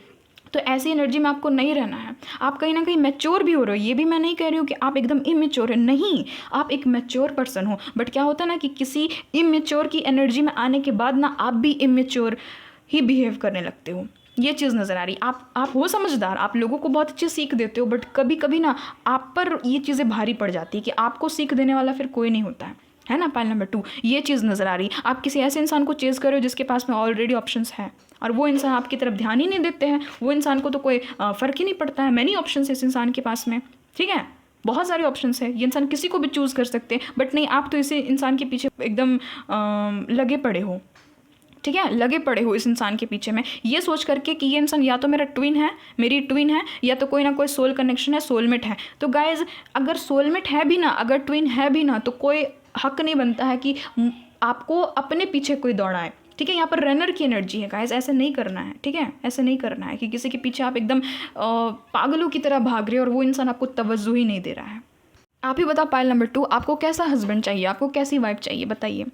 तो ऐसी एनर्जी में आपको नहीं रहना है। आप कहीं ना कहीं मैच्योर भी हो रहे हो, ये भी मैं नहीं कह रही हूँ कि आप एकदम इमेच्योर है, नहीं, आप एक मैच्योर पर्सन हो। बट क्या होता है ना कि किसी इमेच्योर की एनर्जी में आने के बाद ना आप भी इमेच्योर ही बिहेव करने लगते हो। ये चीज़ नज़र आ रही। आप हो समझदार, आप लोगों को बहुत अच्छी सीख देते हो, बट कभी कभी ना आप पर ये चीज़ें भारी पड़ जाती है कि आपको सीख देने वाला फिर कोई नहीं होता है ना। पाइल नंबर 2 ये चीज़ नज़र आ रही। आप किसी ऐसे इंसान को चेज़ कर रहे हो जिसके पास में ऑलरेडी ऑप्शंस हैं, और वो इंसान आपकी तरफ ध्यान ही नहीं देते हैं, वो इंसान को तो कोई फ़र्क ही नहीं पड़ता है। मैनी ऑप्शंस है इस इंसान के पास में, ठीक है, बहुत सारे ऑप्शंस है, ये इंसान किसी को भी चूज़ कर सकते हैं, बट नहीं, आप तो इसी इंसान के पीछे एकदम लगे पड़े हो, ठीक है, लगे पड़े हो इस इंसान के पीछे में, ये सोच करके कि ये इंसान या तो मेरा ट्विन है, मेरी ट्विन है, या तो कोई ना कोई सोल कनेक्शन है, सोलमेट है। तो गाइज अगर सोलमेट है भी ना, अगर ट्विन है भी ना, तो कोई हक नहीं बनता है कि आपको अपने पीछे कोई दौड़ाए, ठीक है। यहाँ पर रनर की एनर्जी है गाइज, ऐसे नहीं करना है, ठीक है, ऐसे नहीं करना है कि किसी के पीछे आप एकदम पागलों की तरह भाग रहे हो और वो इंसान आपको तवज्जो ही नहीं दे रहा है। आप ही बताओ पाइल नंबर 2, आपको कैसा हस्बैंड चाहिए, आपको कैसी वाइफ चाहिए, बताइए।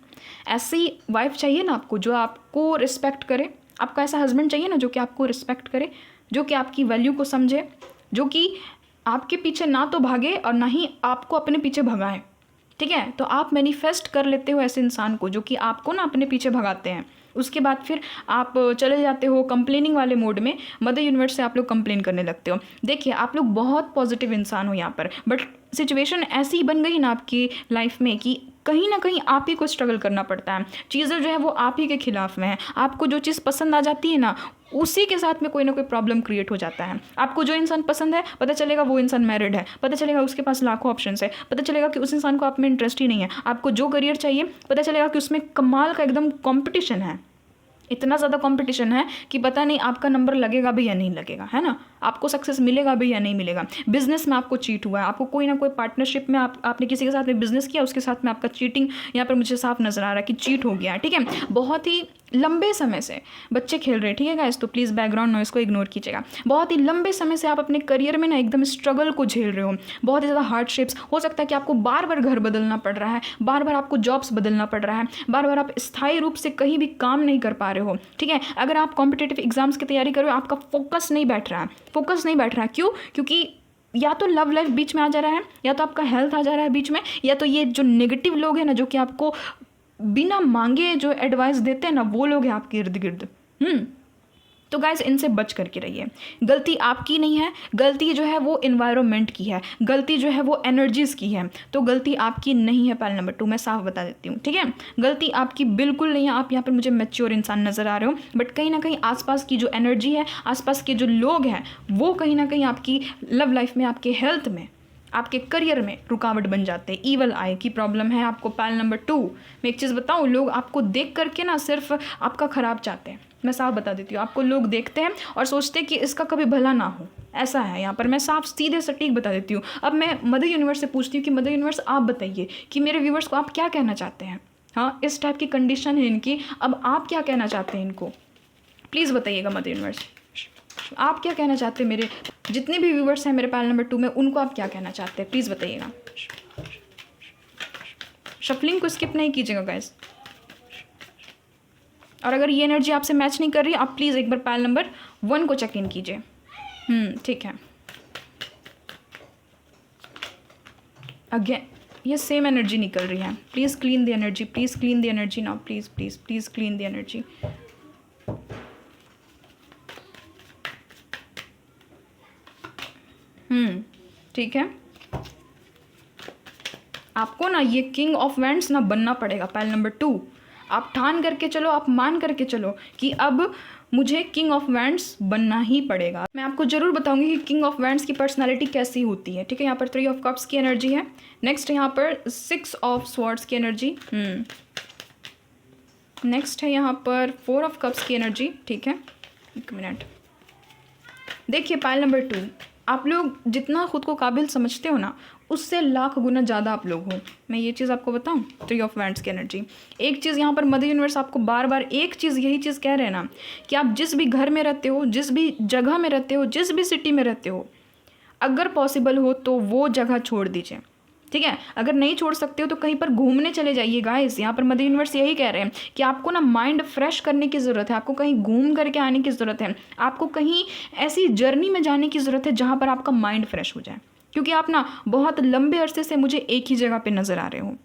ऐसी वाइफ चाहिए ना आपको जो आपको रिस्पेक्ट करे, आपको ऐसा हस्बैंड चाहिए ना जो कि आपको रिस्पेक्ट करे, जो कि आपकी वैल्यू को समझे, जो कि आपके पीछे ना तो भागे और ना ही आपको अपने पीछे भगाए, ठीक है। तो आप मैनिफेस्ट कर लेते हो ऐसे इंसान को जो कि आपको ना अपने पीछे भगाते हैं, उसके बाद फिर आप चले जाते हो कंप्लेनिंग वाले मोड में, मदर यूनिवर्स से आप लोग कंप्लेन करने लगते हो। देखिए आप लोग बहुत पॉजिटिव इंसान हो यहाँ पर, बट सिचुएशन ऐसी बन गई ना आपकी लाइफ में कि कहीं ना कहीं आप ही को स्ट्रगल करना पड़ता है, चीज़ें जो है वो आप ही के खिलाफ में है। आपको जो चीज़ पसंद आ जाती है ना, उसी के साथ में कोई ना कोई प्रॉब्लम क्रिएट हो जाता है। आपको जो इंसान पसंद है, पता चलेगा वो इंसान मैरिड है, पता चलेगा उसके पास लाखों ऑप्शंस है, पता चलेगा कि उस इंसान को आप में इंटरेस्ट ही नहीं है। आपको जो करियर चाहिए, पता चलेगा कि उसमें कमाल का एकदम कॉम्पिटिशन है, इतना ज़्यादा कंपटीशन है कि पता नहीं आपका नंबर लगेगा भी या नहीं लगेगा, है ना, आपको सक्सेस मिलेगा भी या नहीं मिलेगा। बिजनेस में आपको चीट हुआ है, आपको कोई ना कोई पार्टनरशिप में आपने किसी के साथ में बिजनेस किया, उसके साथ में आपका चीटिंग यहाँ पर मुझे साफ नज़र आ रहा है कि चीट हो गया, ठीक है। बहुत ही लंबे समय से बच्चे खेल रहे हैं, ठीक है गाइस, तो प्लीज़ बैकग्राउंड नॉइस को इग्नोर कीजिएगा। बहुत ही लंबे समय से आप अपने करियर में ना एकदम स्ट्रगल को झेल रहे हो, बहुत ही ज़्यादा हार्डशिप्स। हो सकता है कि आपको बार बार घर बदलना पड़ रहा है, बार बार आपको जॉब्स बदलना पड़ रहा है, बार बार आप स्थायी रूप से कहीं भी काम नहीं कर पा रहे हो, ठीक है। अगर आप कॉम्पिटिटिव एग्जाम्स की तैयारी कर रहे हो, आपका फोकस नहीं बैठ रहा है, फोकस नहीं बैठ रहा है, क्यों? क्योंकि या तो लव लाइफ बीच में आ जा रहा है, या तो आपका हेल्थ आ जा रहा है बीच में, या तो ये जो नेगेटिव लोग हैं ना जो कि आपको बिना मांगे जो एडवाइस देते हैं ना, वो लोग हैं आपके इर्द गिर्द। तो गाइज इनसे बच करके रहिए। गलती आपकी नहीं है, गलती जो है वो इन्वायरमेंट की है, गलती जो है वो एनर्जीज़ की है, तो गलती आपकी नहीं है। पाइल नंबर 2 मैं साफ बता देती हूँ, ठीक है, गलती आपकी बिल्कुल नहीं है। आप यहाँ पर मुझे मैच्योर इंसान नज़र आ रहे हो, बट कहीं ना कहीं आसपास की जो एनर्जी है, आसपास के जो लोग हैं, वो कहीं ना कहीं आपकी लव लाइफ में, आपके हेल्थ में, आपके करियर में रुकावट बन जाते हैं। ईवल आई की प्रॉब्लम है आपको। पाइल नंबर 2 मैं एक चीज़ बताऊँ, लोग आपको देख करके ना सिर्फ आपका ख़राब चाहते हैं। मैं साफ बता देती हूँ, आपको लोग देखते हैं और सोचते हैं कि इसका कभी भला ना हो, ऐसा है यहाँ पर। मैं साफ सीधे सटीक बता देती हूँ। अब मैं मदर यूनिवर्स से पूछती हूँ कि मदर यूनिवर्स आप बताइए कि मेरे व्यूवर्स को आप क्या कहना चाहते हैं। हाँ, इस टाइप की कंडीशन है इनकी, अब आप क्या कहना चाहते हैं इनको, प्लीज़ बताइएगा मदर यूनिवर्स। आप क्या कहना चाहते हैं, मेरे जितने भी व्यूवर्स हैं मेरे पाइल नंबर 2 में, उनको आप क्या कहना चाहते हैं, प्लीज़ बताइएगा। शफलिंग को स्किप नहीं कीजिएगा गाइस, और अगर ये एनर्जी आपसे मैच नहीं कर रही, आप प्लीज़ एक बार पाइल नंबर 1 को चेक इन कीजिए। ठीक है, अगेन ये सेम एनर्जी निकल रही है। Please clean the energy, please clean the energy now, please please please clean the energy. ठीक है, आपको ना ये किंग ऑफ वैंड्स ना बनना पड़ेगा। पाइल नंबर 2 आप ठान करके चलो, आप मान करके चलो कि अब मुझे किंग ऑफ वैंड्स बनना ही पड़ेगा। मैं आपको ज़रूर बताऊंगी कि किंग ऑफ वैंड्स की पर्सनालिटी कैसी होती है, ठीक है। यहाँ पर 3 ऑफ कप्स की एनर्जी है। नेक्स्ट यहाँ पर 6 ऑफ स्वॉर्ड्स की एनर्जी। नेक्स्ट है यहाँ पर 4 ऑफ कप्स की एनर्जी, ठीक है। एक मिनट, देखिए पाइल नंबर 2, आप लोग जितना खुद को काबिल समझते हो ना, उससे लाख गुना ज़्यादा आप लोग हो। मैं ये चीज़ आपको बताऊं, 3 ऑफ वैंड्स की एनर्जी। एक चीज़ यहाँ पर मदर यूनिवर्स आपको बार बार एक चीज़, यही चीज़ कह रहे हैं ना कि आप जिस भी घर में रहते हो, जिस भी जगह में रहते हो, जिस भी सिटी में रहते हो, अगर पॉसिबल हो तो वो जगह छोड़ दीजिए, ठीक है। अगर नहीं छोड़ सकते हो तो कहीं पर घूमने चले जाइए गाइस। यहाँ पर मदर यूनिवर्स यही कह रहे हैं कि आपको ना माइंड फ्रेश करने की ज़रूरत है, आपको कहीं घूम करके आने की ज़रूरत है, आपको कहीं ऐसी जर्नी में जाने की ज़रूरत है जहाँ पर आपका माइंड फ्रेश हो जाए, क्योंकि आप ना बहुत लंबे अरसे से मुझे एक ही जगह पे नज़र आ रहे हो।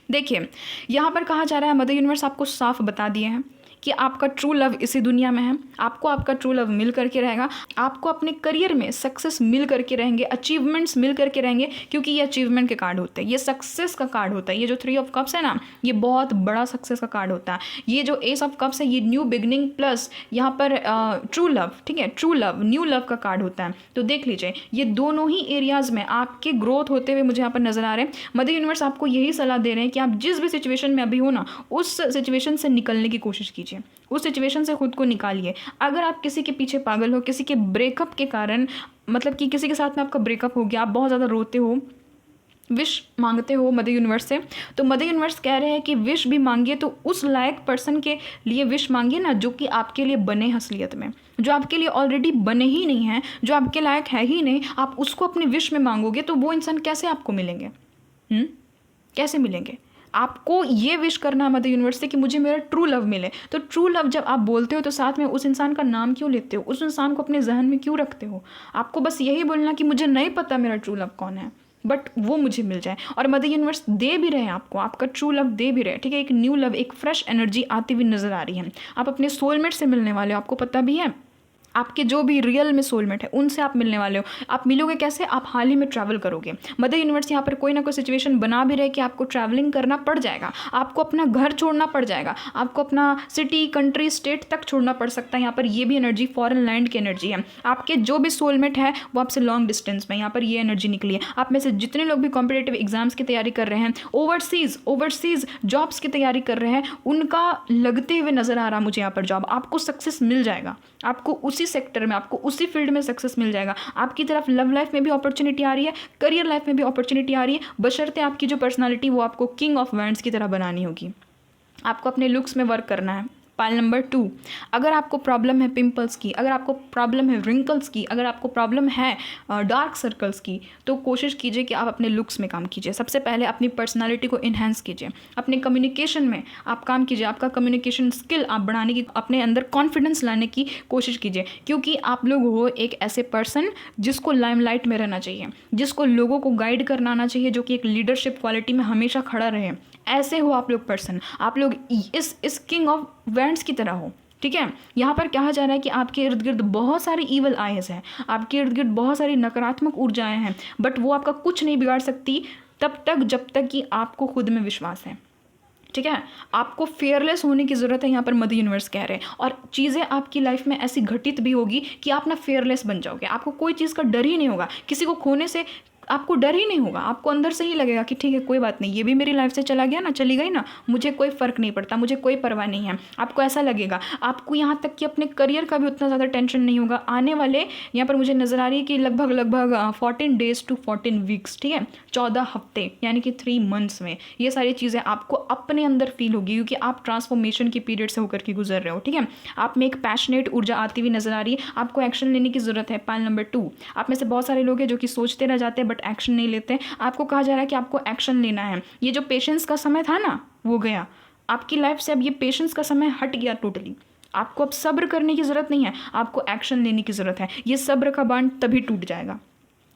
देखिए यहाँ पर कहा जा रहा है, मदर यूनिवर्स आपको साफ बता दिए हैं कि आपका ट्रू लव इसी दुनिया में है, आपको आपका ट्रू लव मिल करके रहेगा, आपको अपने करियर में सक्सेस मिल करके रहेंगे, अचीवमेंट्स मिल करके रहेंगे, क्योंकि ये अचीवमेंट के कार्ड होते हैं, ये सक्सेस का कार्ड होता है। ये जो 3 ऑफ कप्स है ना, ये बहुत बड़ा सक्सेस का कार्ड होता है। ये जो एस ऑफ कप्स है, ये न्यू बिगनिंग प्लस यहाँ पर ट्रू लव, ठीक है, ट्रू लव, न्यू लव का कार्ड होता है। तो देख लीजिए, ये दोनों ही एरियाज़ में आपके ग्रोथ होते हुए मुझे यहाँ पर नजर आ रहे हैं। मदर यूनिवर्स आपको यही सलाह दे रहे हैं कि आप जिस भी सिचुएशन में अभी हो ना, उस सिचुएशन से निकलने की कोशिश कीजिए, उस सिचुएशन से खुद को निकालिए। अगर आप किसी के पीछे पागल हो, किसी के ब्रेकअप के कारण, मतलब कि किसी के साथ में आपका ब्रेकअप हो गया, आप बहुत ज़्यादा रोते हो, विश मांगते हो मदर यूनिवर्स से, तो मदर यूनिवर्स कह रहे हैं कि विश भी मांगिए तो उस लायक पर्सन के लिए विश मांगिए ना, जो कि आपके लिए बने असलियत में, जो आपके लिए ऑलरेडी बने ही नहीं हैं, जो आपके लायक है ही नहीं, आप उसको अपनी विश में मांगोगे तो वो इंसान कैसे आपको मिलेंगे? कैसे मिलेंगे? आपको ये विश करना है मदर यूनिवर्स से कि मुझे मेरा ट्रू लव मिले। तो ट्रू लव जब आप बोलते हो तो साथ में उस इंसान का नाम क्यों लेते हो, उस इंसान को अपने जहन में क्यों रखते हो? आपको बस यही बोलना कि मुझे नहीं पता मेरा ट्रू लव कौन है, बट वो मुझे मिल जाए। और मदर यूनिवर्स दे भी रहे हैं आपको, आपका ट्रू लव दे भी रहे हैं, ठीक है। एक न्यू लव, एक फ्रेश एनर्जी आती हुई नजर आ रही है। आप अपने सोलमेट से मिलने वाले हो, आपको पता भी है। आपके जो भी रियल में सोलमेट है उनसे आप मिलने वाले हो। आप मिलोगे कैसे? आप हाल ही में ट्रैवल करोगे। मदर यूनिवर्स यहाँ पर कोई ना कोई सिचुएशन बना भी रहे कि आपको ट्रैवलिंग करना पड़ जाएगा, आपको अपना घर छोड़ना पड़ जाएगा, आपको अपना सिटी, कंट्री, स्टेट तक छोड़ना पड़ सकता है। यहाँ पर ये भी एनर्जी फॉरेन लैंड की एनर्जी है। आपके जो भी सोलमेट है वो आपसे लॉन्ग डिस्टेंस में, यहाँ पर ये एनर्जी निकली है। आप में से जितने लोग भी कॉम्पिटेटिव एग्जाम्स की तैयारी कर रहे हैं, ओवरसीज जॉब्स की तैयारी कर रहे हैं, उनका लगते हुए नजर आ रहा मुझे यहाँ पर जॉब, आपको सक्सेस मिल जाएगा, आपको उसी सेक्टर में, आपको उसी फील्ड में सक्सेस मिल जाएगा। आपकी तरफ लव लाइफ में भी अपॉर्चुनिटी आ रही है, करियर लाइफ में भी अपॉर्चुनिटी आ रही है, बशर्ते आपकी जो पर्सनालिटी वो आपको किंग ऑफ वैंड्स की तरह बनानी होगी। आपको अपने लुक्स में वर्क करना है। पाइल नंबर 2, अगर आपको प्रॉब्लम है पिंपल्स की, अगर आपको प्रॉब्लम है रिंकल्स की, अगर आपको प्रॉब्लम है डार्क सर्कल्स की, तो कोशिश कीजिए कि आप अपने लुक्स में काम कीजिए। सबसे पहले अपनी पर्सनालिटी को इन्हेंस कीजिए, अपने कम्युनिकेशन में आप काम कीजिए, आपका कम्युनिकेशन स्किल आप बढ़ाने की, अपने अंदर कॉन्फिडेंस लाने की कोशिश कीजिए, क्योंकि आप लोग हो एक ऐसे पर्सन जिसको लाइमलाइट में रहना चाहिए, जिसको लोगों को गाइड करना आना चाहिए, जो कि एक लीडरशिप क्वालिटी में हमेशा खड़ा रहे। ऐसे हो आप लोग पर्सन, आप लोग इस किंग ऑफ वैंड्स की तरह हो, ठीक है। यहाँ पर कहा जा रहा है कि आपके इर्द गिर्द बहुत सारी ईवल आइज हैं, आपके इर्द गिर्द बहुत सारी नकारात्मक ऊर्जाएं हैं, बट वो आपका कुछ नहीं बिगाड़ सकती तब तक जब तक कि आपको खुद में विश्वास है, ठीक है। आपको फेयरलेस होने की ज़रूरत है, यहाँ पर मदर यूनिवर्स कह रहे हैं। और चीज़ें आपकी लाइफ में ऐसी घटित भी होगी कि आप ना फेयरलेस बन जाओगे, आपको कोई चीज़ का डर ही नहीं होगा, किसी को खोने से आपको डर ही नहीं होगा। आपको अंदर से ही लगेगा कि ठीक है कोई बात नहीं, ये भी मेरी लाइफ से चला गया ना, चली गई ना, मुझे कोई फ़र्क नहीं पड़ता, मुझे कोई परवाह नहीं है। आपको ऐसा लगेगा। आपको यहाँ तक कि अपने करियर का भी उतना ज़्यादा टेंशन नहीं होगा। आने वाले यहाँ पर मुझे नज़र आ रही है कि लगभग 14 days to 14 weeks, ठीक है, 14 हफ्ते यानी कि 3 months में ये सारी चीज़ें आपको अपने अंदर फील होगी, क्योंकि आप ट्रांसफॉर्मेशन की पीरियड से होकर के गुजर रहे हो, ठीक है। आप में एक पैशनेट ऊर्जा आती हुई नज़र आ रही है, आपको एक्शन लेने की ज़रूरत है। पाइल नंबर 2, आप में से बहुत सारे लोग हैं जो कि सोचते रह जाते हैं बट एक्शन नहीं लेते। आपको कहा जा रहा है कि आपको एक्शन लेना है। ये जो पेशेंस का समय था ना, वो गया आपकी लाइफ से। अब ये पेशेंस का समय हट गया टोटली। आपको अब सब्र करने की ज़रूरत नहीं है, आपको एक्शन लेने की ज़रूरत है। ये सब्र का बांध तभी टूट जाएगा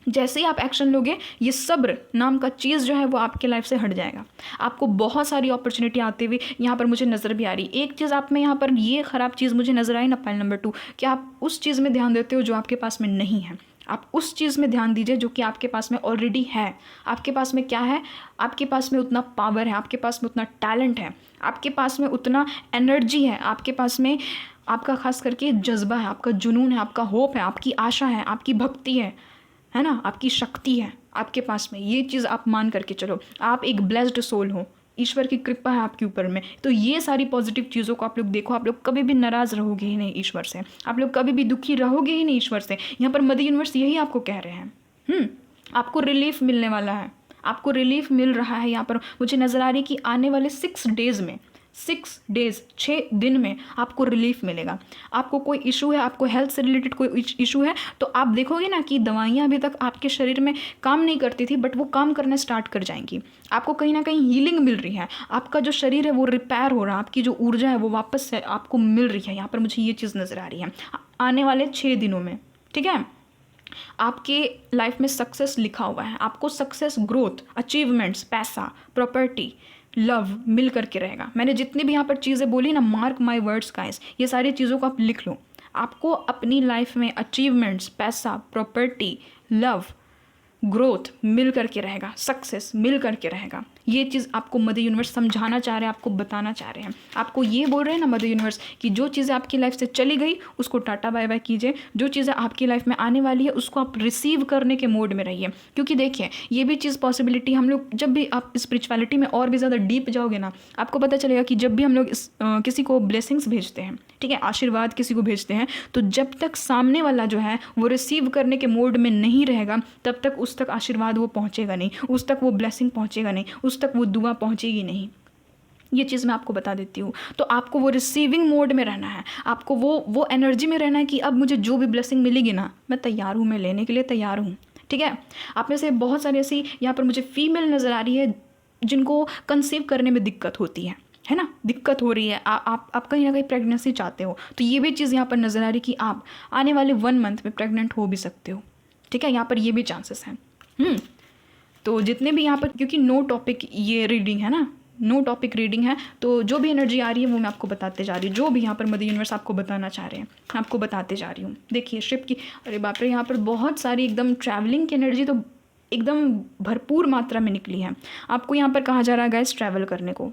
जैसे ही आप एक्शन लोगे। ये सब्र नाम का चीज़ जो है वो आपके लाइफ से हट जाएगा। आपको बहुत सारी अपॉर्चुनिटी आती हुई यहाँ पर मुझे नज़र भी आ रही। एक चीज़ आप में यहाँ पर ये ख़राब चीज़ मुझे नज़र आई ना, पाइल नंबर 2, कि आप उस चीज़ में ध्यान देते हो जो आपके पास में नहीं है। आप उस चीज़ में ध्यान दीजिए जो कि आपके पास में ऑलरेडी है। आपके पास में क्या है? आपके पास में उतना पावर है, आपके पास में उतना टैलेंट है, आपके पास में उतना एनर्जी है, आपके पास में आपका खास करके जज्बा है, आपका जुनून है, आपका होप है, आपकी आशा है, आपकी भक्ति है ना, आपकी शक्ति है आपके पास में। ये चीज़ आप मान करके चलो, आप एक ब्लेस्ड सोल हो, ईश्वर की कृपा है आपके ऊपर में। तो ये सारी पॉजिटिव चीज़ों को आप लोग देखो, आप लोग कभी भी नाराज़ रहोगे ही नहीं ईश्वर से, आप लोग कभी भी दुखी रहोगे ही नहीं ईश्वर से। यहाँ पर मदर यूनिवर्स यही आपको कह रहे हैं। आपको रिलीफ मिलने वाला है, आपको रिलीफ मिल रहा है। यहाँ पर मुझे नज़र आ रही है कि आने वाले 6 डेज़ में, 6 दिन में आपको रिलीफ मिलेगा। आपको कोई इशू है, आपको हेल्थ से रिलेटेड कोई इशू है, तो आप देखोगे ना कि दवाइयाँ अभी तक आपके शरीर में काम नहीं करती थी, बट वो काम करना स्टार्ट कर जाएंगी। आपको कहीं ना कहीं हीलिंग मिल रही है, आपका जो शरीर है वो रिपेयर हो रहा है, आपकी जो ऊर्जा है वो वापस से आपको मिल रही है। यहाँ पर मुझे ये चीज़ नज़र आ रही है आने वाले 6 दिनों में। ठीक है, आपके लाइफ में सक्सेस लिखा हुआ है, आपको सक्सेस, ग्रोथ, अचीवमेंट्स, पैसा, प्रॉपर्टी, लव मिल करके रहेगा। मैंने जितनी भी यहाँ पर चीज़ें बोली ना, मार्क माई वर्ड्स गाइस, ये सारी चीज़ों को आप लिख लो। आपको अपनी लाइफ में अचीवमेंट्स, पैसा, प्रॉपर्टी, लव, ग्रोथ मिल करके रहेगा, सक्सेस मिल करके रहेगा। ये चीज़ आपको मदर यूनिवर्स समझाना चाह रहे हैं, आपको बताना चाह रहे हैं। आपको ये बोल रहे हैं ना मदर यूनिवर्स कि जो चीज़ें आपकी लाइफ से चली गई उसको टाटा बाय बाय कीजिए, जो चीज़ें आपकी लाइफ में आने वाली है उसको आप रिसीव करने के मोड में रहिए। क्योंकि देखिए, ये भी चीज़ पॉसिबिलिटी, हम लोग जब भी आप स्पिरिचुअलिटी में और भी ज़्यादा डीप जाओगे ना, आपको पता चलेगा कि जब भी हम लोग किसी को ब्लेसिंग्स भेजते हैं, ठीक है, आशीर्वाद किसी को भेजते हैं, तो जब तक सामने वाला जो है वो रिसीव करने के मोड में नहीं रहेगा, तब तक उस तक आशीर्वाद वो पहुंचेगा नहीं, उस तक वो ब्लेसिंग पहुंचेगा नहीं, उस तक वो दुआ पहुंचेगी नहीं। ये चीज़ मैं आपको बता देती हूँ। तो आपको वो रिसीविंग मोड में रहना है, आपको वो एनर्जी में रहना है कि अब मुझे जो भी ब्लेसिंग मिलेगी ना, मैं तैयार हूँ, मैं लेने के लिए तैयार हूँ। ठीक है, आप में से बहुत सारी ऐसी यहाँ पर मुझे फीमेल नज़र आ रही है जिनको कंसीव करने में दिक्कत होती है ना, दिक्कत हो रही है, आप कहीं ना कहीं प्रेगनेंसी चाहते हो, तो ये भी चीज़ यहाँ पर नज़र आ रही है कि आप आने वाले 1 मंथ में प्रेग्नेंट हो भी सकते हो। ठीक है, यहाँ पर ये भी चांसेस हैं। तो जितने भी यहाँ पर, क्योंकि नो टॉपिक ये रीडिंग है ना, नो टॉपिक रीडिंग है, तो जो भी एनर्जी आ रही है वो मैं आपको बताते जा रही हूँ, जो भी यहाँ पर मदर यूनिवर्स आपको बताना चाह रहे हैं आपको बताते जा रही हूँ। देखिए शिप की, अरे बाप रे, यहाँ पर बहुत सारी एकदम ट्रैवलिंग की एनर्जी तो एकदम भरपूर मात्रा में निकली है। आपको यहाँ पर कहा जा रहा है गाइस ट्रैवल करने को।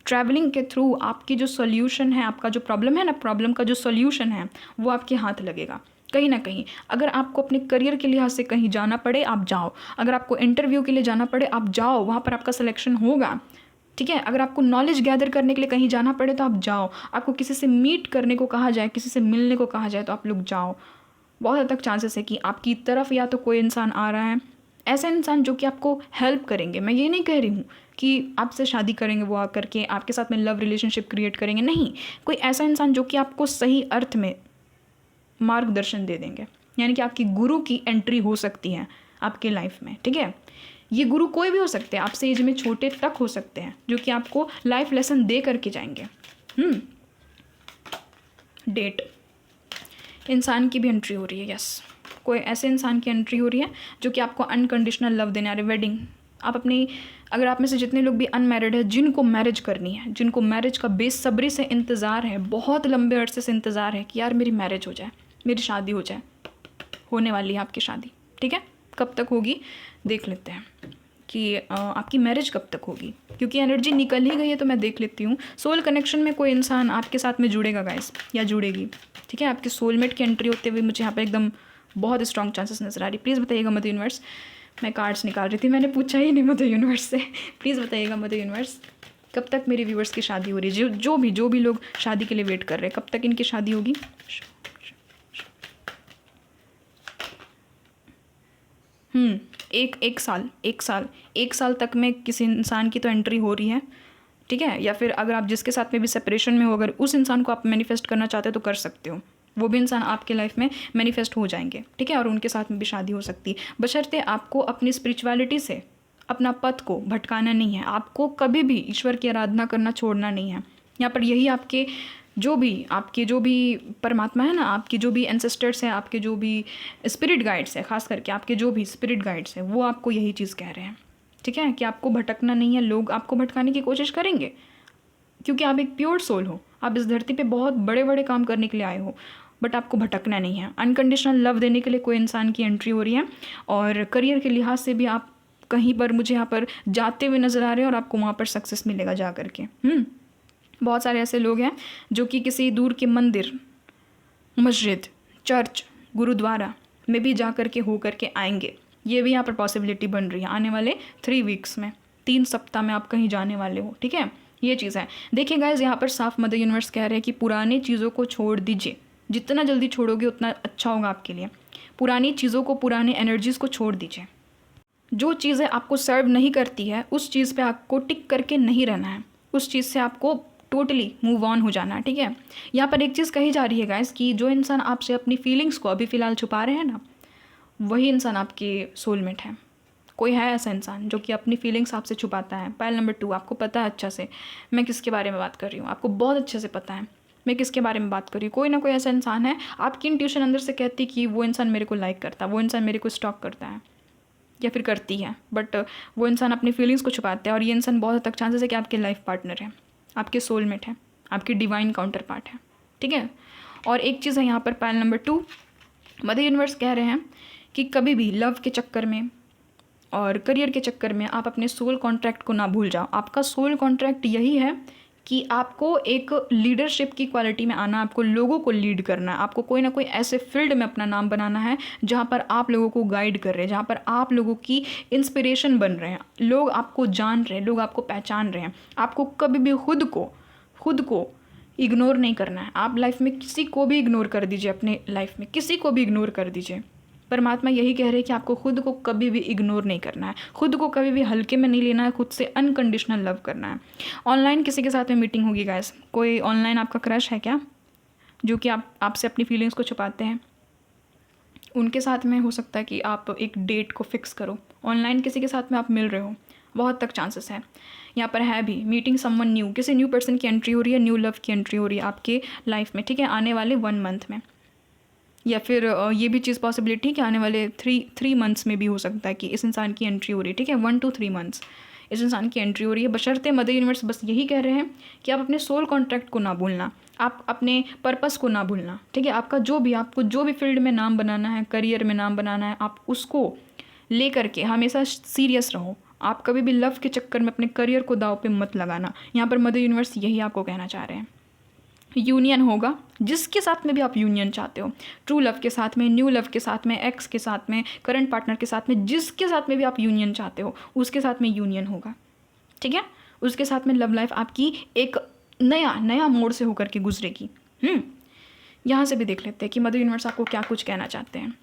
ट्रैवलिंग के थ्रू आपकी जो सॉल्यूशन है, आपका जो प्रॉब्लम है ना, प्रॉब्लम का जो सॉल्यूशन है वो आपके हाथ लगेगा कहीं ना कहीं। अगर आपको अपने करियर के लिहाज से कहीं जाना पड़े, आप जाओ। अगर आपको इंटरव्यू के लिए जाना पड़े, आप जाओ, वहाँ पर आपका सिलेक्शन होगा। ठीक है, अगर आपको नॉलेज गैदर करने के लिए कहीं जाना पड़े तो आप जाओ। आपको किसी से मीट करने को कहा जाए, किसी से मिलने को कहा जाए, तो आप लोग जाओ। बहुत हद तक चांसेस है कि आपकी तरफ या तो कोई इंसान आ रहा है, ऐसा इंसान जो कि आपको हेल्प करेंगे। मैं ये नहीं कह रही हूँ कि आपसे शादी करेंगे वो आकर के आपके साथ में लव रिलेशनशिप क्रिएट करेंगे, नहीं। कोई ऐसा इंसान जो कि आपको सही अर्थ में मार्गदर्शन दे देंगे, यानी कि आपकी गुरु की एंट्री हो सकती है आपके लाइफ में। ठीक है, ये गुरु कोई भी हो सकते हैं, आपसे एज में छोटे तक हो सकते हैं, जो कि आपको लाइफ लेसन दे करके जाएंगे। डेट, इंसान की भी एंट्री हो रही है। यस, कोई ऐसे इंसान की एंट्री हो रही है जो कि आपको अनकंडीशनल लव देने आ रहे। वेडिंग, आप अपनी, अगर आप में से जितने लोग भी अनमैरिड है, जिनको मैरिज करनी है, जिनको मैरिज का बेसब्री से इंतज़ार है, बहुत लंबे अरसे से इंतज़ार है कि यार मेरी मैरिज हो जाए, मेरी शादी हो जाए, होने वाली है आपकी शादी। ठीक है, कब तक होगी देख लेते हैं कि आपकी मैरिज कब तक होगी, क्योंकि एनर्जी निकल ही गई है। तो मैं देख लेती हूँ, सोल कनेक्शन में कोई इंसान आपके साथ में जुड़ेगा गाइस, या जुड़ेगी। ठीक है, आपके सोलमेट की एंट्री होते हुए मुझे यहाँ पर एकदम बहुत स्ट्रॉन्ग चांसेस नज़र आ रही। प्लीज़ बताइएगा मदर यूनिवर्स, मैं कार्ड्स निकाल रही थी, मैंने पूछा ही नहीं मदर यूनिवर्स से। प्लीज़ बताइएगा मदर यूनिवर्स, कब तक मेरे व्यूवर्स की शादी हो रही है, जो भी लोग शादी के लिए वेट कर रहे हैं, कब तक इनकी शादी होगी। एक साल तक में किसी इंसान की तो एंट्री हो रही है। ठीक है, या फिर अगर आप जिसके साथ में भी सेपरेशन में हो, अगर उस इंसान को आप मैनिफेस्ट करना चाहते हो तो कर सकते हो, वो भी इंसान आपके लाइफ में मैनिफेस्ट हो जाएंगे। ठीक है, और उनके साथ में भी शादी हो सकती है, बशर्ते आपको अपनी स्पिरिचुअलिटी से अपना पथ को भटकाना नहीं है। आपको कभी भी ईश्वर की आराधना करना छोड़ना नहीं है। यहाँ पर यही आपके जो भी परमात्मा है ना, आपके जो भी एंसेस्टर्स हैं, आपके जो भी स्पिरिट गाइड्स हैं, खास करके आपके जो भी स्पिरिट गाइड्स हैं, वो आपको यही चीज़ कह रहे हैं। ठीक है, कि आपको भटकना नहीं है। लोग आपको भटकाने की कोशिश करेंगे क्योंकि आप एक प्योर सोल हो, आप इस धरती पे बहुत बड़े बड़े काम करने के लिए आए हो, बट आपको भटकना नहीं है। अनकंडीशनल लव देने के लिए कोई इंसान की एंट्री हो रही है, और करियर के लिहाज से भी आप कहीं पर मुझे यहाँ पर जाते हुए नज़र आ रहे हैं और आपको वहाँ पर सक्सेस मिलेगा जा करके। बहुत सारे ऐसे लोग हैं जो कि किसी दूर के मंदिर, मस्जिद, चर्च, गुरुद्वारा में भी जा करके हो करके आएंगे। ये भी यहाँ पर पॉसिबिलिटी बन रही है आने वाले 3 वीक्स में, 3 सप्ताह में आप कहीं जाने वाले हो। ठीक है, ये चीज़ है। देखिए गाइज, यहाँ पर साफ मदर यूनिवर्स कह रहे हैं कि पुरानी चीज़ों को छोड़ दीजिए। जितना जल्दी छोड़ोगे उतना अच्छा होगा आपके लिए। पुरानी चीज़ों को, पुरानी एनर्जीज़ को छोड़ दीजिए। जो चीज़ें आपको सर्व नहीं करती है उस चीज़ पे आपको टिक करके नहीं रहना है, उस चीज़ से आपको टोटली मूव ऑन हो जाना है। ठीक है, यहाँ पर एक चीज़ कही जा रही है गाइस कि जो इंसान आपसे अपनी फीलिंग्स को अभी फ़िलहाल छुपा रहे हैं ना, वही इंसान आपके सोलमेट है। कोई है ऐसा इंसान जो कि अपनी फीलिंग्स आपसे छुपाता है। पायल नंबर 2, आपको पता है अच्छा से मैं किसके बारे में बात कर रही हूँ, आपको बहुत अच्छे से पता है मैं किसके बारे में बात कर रही हूँ। कोई ना कोई ऐसा इंसान है, आपकी इंट्यूशन अंदर से कहती कि वो इंसान मेरे को लाइक करता है, वो इंसान मेरे को स्टॉक करता है या फिर करती है, बट वो इंसान अपनी फीलिंग्स को छुपाता है। और ये इंसान बहुत हद तक चांसेस है कि आपके लाइफ पार्टनर है, आपके सोलमेट है, आपकी डिवाइन काउंटर पार्ट है। ठीक है, और एक चीज़ है यहाँ पर पायल नंबर 2, मदर यूनिवर्स कह रहे हैं कि कभी भी लव के चक्कर में और करियर के चक्कर में आप अपने सोल कॉन्ट्रैक्ट को ना भूल जाओ। आपका सोल कॉन्ट्रैक्ट यही है कि आपको एक लीडरशिप की क्वालिटी में आना, आपको लोगों को लीड करना है, आपको कोई ना कोई ऐसे फील्ड में अपना नाम बनाना है जहाँ पर आप लोगों को गाइड कर रहे हैं, जहाँ पर आप लोगों की इंस्पिरेशन बन रहे हैं, लोग आपको जान रहे हैं, लोग आपको पहचान रहे हैं। आपको कभी भी खुद को इग्नोर नहीं करना है। आप लाइफ में किसी को भी इग्नोर कर दीजिए, अपने लाइफ में किसी को भी इग्नोर कर दीजिए। परमात्मा यही कह रहे हैं कि आपको खुद को कभी भी इग्नोर नहीं करना है, खुद को कभी भी हल्के में नहीं लेना है, खुद से अनकंडीशनल लव करना है। ऑनलाइन किसी के साथ में मीटिंग होगी गाइस, कोई ऑनलाइन आपका क्रश है क्या जो कि आपसे अपनी फीलिंग्स को छुपाते हैं? उनके साथ में हो सकता है कि आप एक डेट को फिक्स करो। ऑनलाइन किसी के साथ में आप मिल रहे हो, बहुत तक चांसेस है यहाँ पर है भी। मीटिंग समवन न्यू, किसी न्यू पर्सन की एंट्री हो रही है, न्यू लव की एंट्री हो रही है आपके लाइफ में। ठीक है, आने वाले 1 मंथ में, या फिर ये भी चीज़ पॉसिबिलिटी है कि आने वाले 3 मंथ्स में भी हो सकता है कि इस इंसान की एंट्री हो रही है। ठीक है, 1 to 3 मंथ्स इस इंसान की एंट्री हो रही है। बशर्ते मदर यूनिवर्स बस यही कह रहे हैं कि आप अपने सोल कॉन्ट्रैक्ट को ना भूलना, आप अपने पर्पस को ना भूलना। ठीक है, आपको जो भी फील्ड में नाम बनाना है, करियर में नाम बनाना है, आप उसको ले करके हमेशा सीरियस रहो। आप कभी भी लव के चक्कर में अपने करियर को दाव पे मत लगाना। यहाँ पर मदर यूनिवर्स यही आपको कहना चाह रहे हैं। यूनियन होगा जिसके साथ में भी आप यूनियन चाहते हो, ट्रू लव के साथ में, न्यू लव के साथ में, एक्स के साथ में, करंट पार्टनर के साथ में, जिसके साथ में भी आप यूनियन चाहते हो उसके साथ में यूनियन होगा। ठीक है, उसके साथ में लव लाइफ आपकी एक नया मोड़ से होकर के गुजरेगी। यहाँ से भी देख लेते हैं कि मदर यूनिवर्स आपको क्या कुछ कहना चाहते हैं।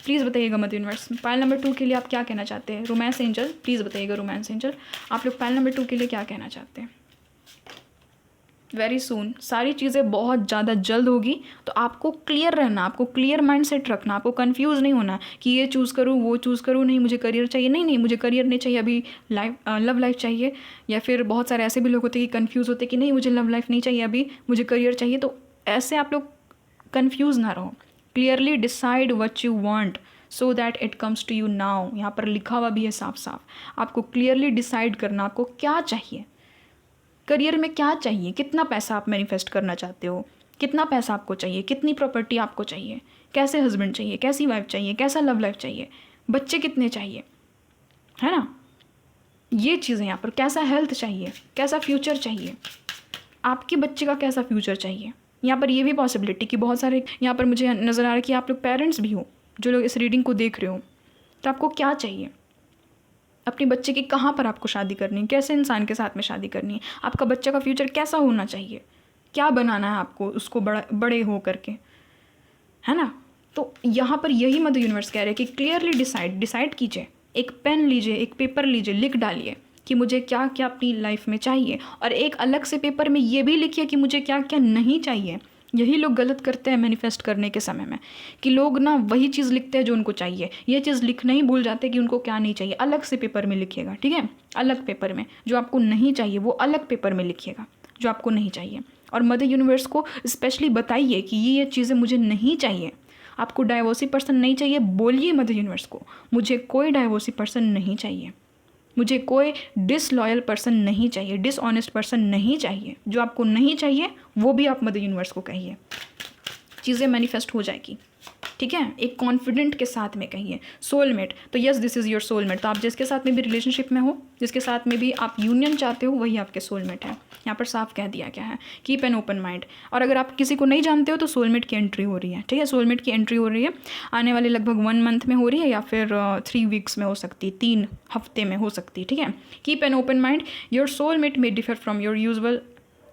प्लीज़ बताइएगा मदर यूनिवर्स, पायल नंबर 2 के लिए आप क्या कहना चाहते हैं? रोमांस एंजल, प्लीज़ बताइएगा रोमांस एंजल, आप लोग पायल नंबर 2 के लिए क्या कहना चाहते हैं? वेरी सून सारी चीज़ें बहुत ज़्यादा जल्द होगी, तो आपको क्लियर रहना, आपको क्लियर माइंड सेट रखना, आपको कंफ्यूज नहीं होना कि ये चूज़ करूँ वो चूज़ करूँ, नहीं मुझे करियर चाहिए, नहीं मुझे करियर नहीं चाहिए, अभी लव लाइफ चाहिए। या फिर बहुत सारे ऐसे भी लोग होते हैं कि कंफ्यूज होते हैं कि नहीं मुझे लव लाइफ नहीं चाहिए, अभी मुझे करियर चाहिए। तो ऐसे आप लोग कंफ्यूज ना रहो, clearly decide what you want so that it comes to you now. यहाँ पर लिखा हुआ भी है साफ साफ, आपको क्लियरली डिसाइड करना आपको क्या चाहिए, करियर में क्या चाहिए, कितना पैसा आप मैनिफेस्ट करना चाहते हो, कितना पैसा आपको चाहिए, कितनी प्रॉपर्टी आपको चाहिए, कैसे हस्बैंड चाहिए, कैसी वाइफ चाहिए, कैसा लव लाइफ चाहिए, बच्चे कितने चाहिए, है ना, ये चीज़ें यहाँ पर, कैसा हेल्थ चाहिए, कैसा फ्यूचर चाहिए, आपके बच्चे का कैसा फ्यूचर चाहिए। यहाँ पर ये भी पॉसिबिलिटी कि बहुत सारे यहाँ पर मुझे नज़र आ रहा है कि आप लोग पेरेंट्स भी हो, जो लोग इस रीडिंग को देख रहे हो, तो आपको क्या चाहिए, अपने बच्चे की कहाँ पर आपको शादी करनी है, कैसे इंसान के साथ में शादी करनी है, आपका बच्चा का फ्यूचर कैसा होना चाहिए, क्या बनाना है आपको उसको बड़े हो करके, है ना। तो यहाँ पर यही मदर यूनिवर्स कह रहे हैं कि क्लियरली डिसाइड कीजिए, एक पेन लीजिए, एक पेपर लीजिए, लिख डालिए कि मुझे क्या क्या अपनी लाइफ में चाहिए, और एक अलग से पेपर में ये भी लिखिए कि मुझे क्या क्या नहीं चाहिए। यही लोग गलत करते हैं मैनिफेस्ट करने के समय में, कि लोग ना वही चीज़ लिखते हैं जो उनको चाहिए, ये चीज़ लिखना ही भूल जाते हैं कि उनको क्या नहीं चाहिए। अलग से पेपर में लिखिएगा, ठीक है, अलग पेपर में जो आपको नहीं चाहिए वो अलग पेपर में लिखिएगा जो आपको नहीं चाहिए। और मदर यूनिवर्स को स्पेशली बताइए कि ये चीज़ें मुझे नहीं चाहिए। आपको डाइवोर्सी पर्सन नहीं चाहिए, बोलिए मदर यूनिवर्स को मुझे कोई डाइवोर्सी पर्सन नहीं चाहिए, मुझे कोई डिसलॉयल पर्सन नहीं चाहिए, डिसऑनेस्ट पर्सन नहीं चाहिए। जो आपको नहीं चाहिए वो भी आप मदर यूनिवर्स को कहिए, चीज़ें मैनिफेस्ट हो जाएगी। ठीक है, एक कॉन्फिडेंट के साथ में कहिए। सोलमेट, तो yes this is your soulmate. तो आप जिसके साथ में भी रिलेशनशिप में हो, जिसके साथ में भी आप यूनियन चाहते हो, वही आपके सोलमेट है। यहाँ पर साफ कह दिया गया है, कीप एन ओपन माइंड। और अगर आप किसी को नहीं जानते हो तो सोलमेट की एंट्री हो रही है, ठीक है, सोलमेट की एंट्री हो रही है, आने वाले लगभग 1 मंथ में हो रही है, या फिर 3 वीक्स में हो सकती है, 3 हफ्ते में हो सकती है, ठीक है। Keep an open mind, your soulmate may differ from your usual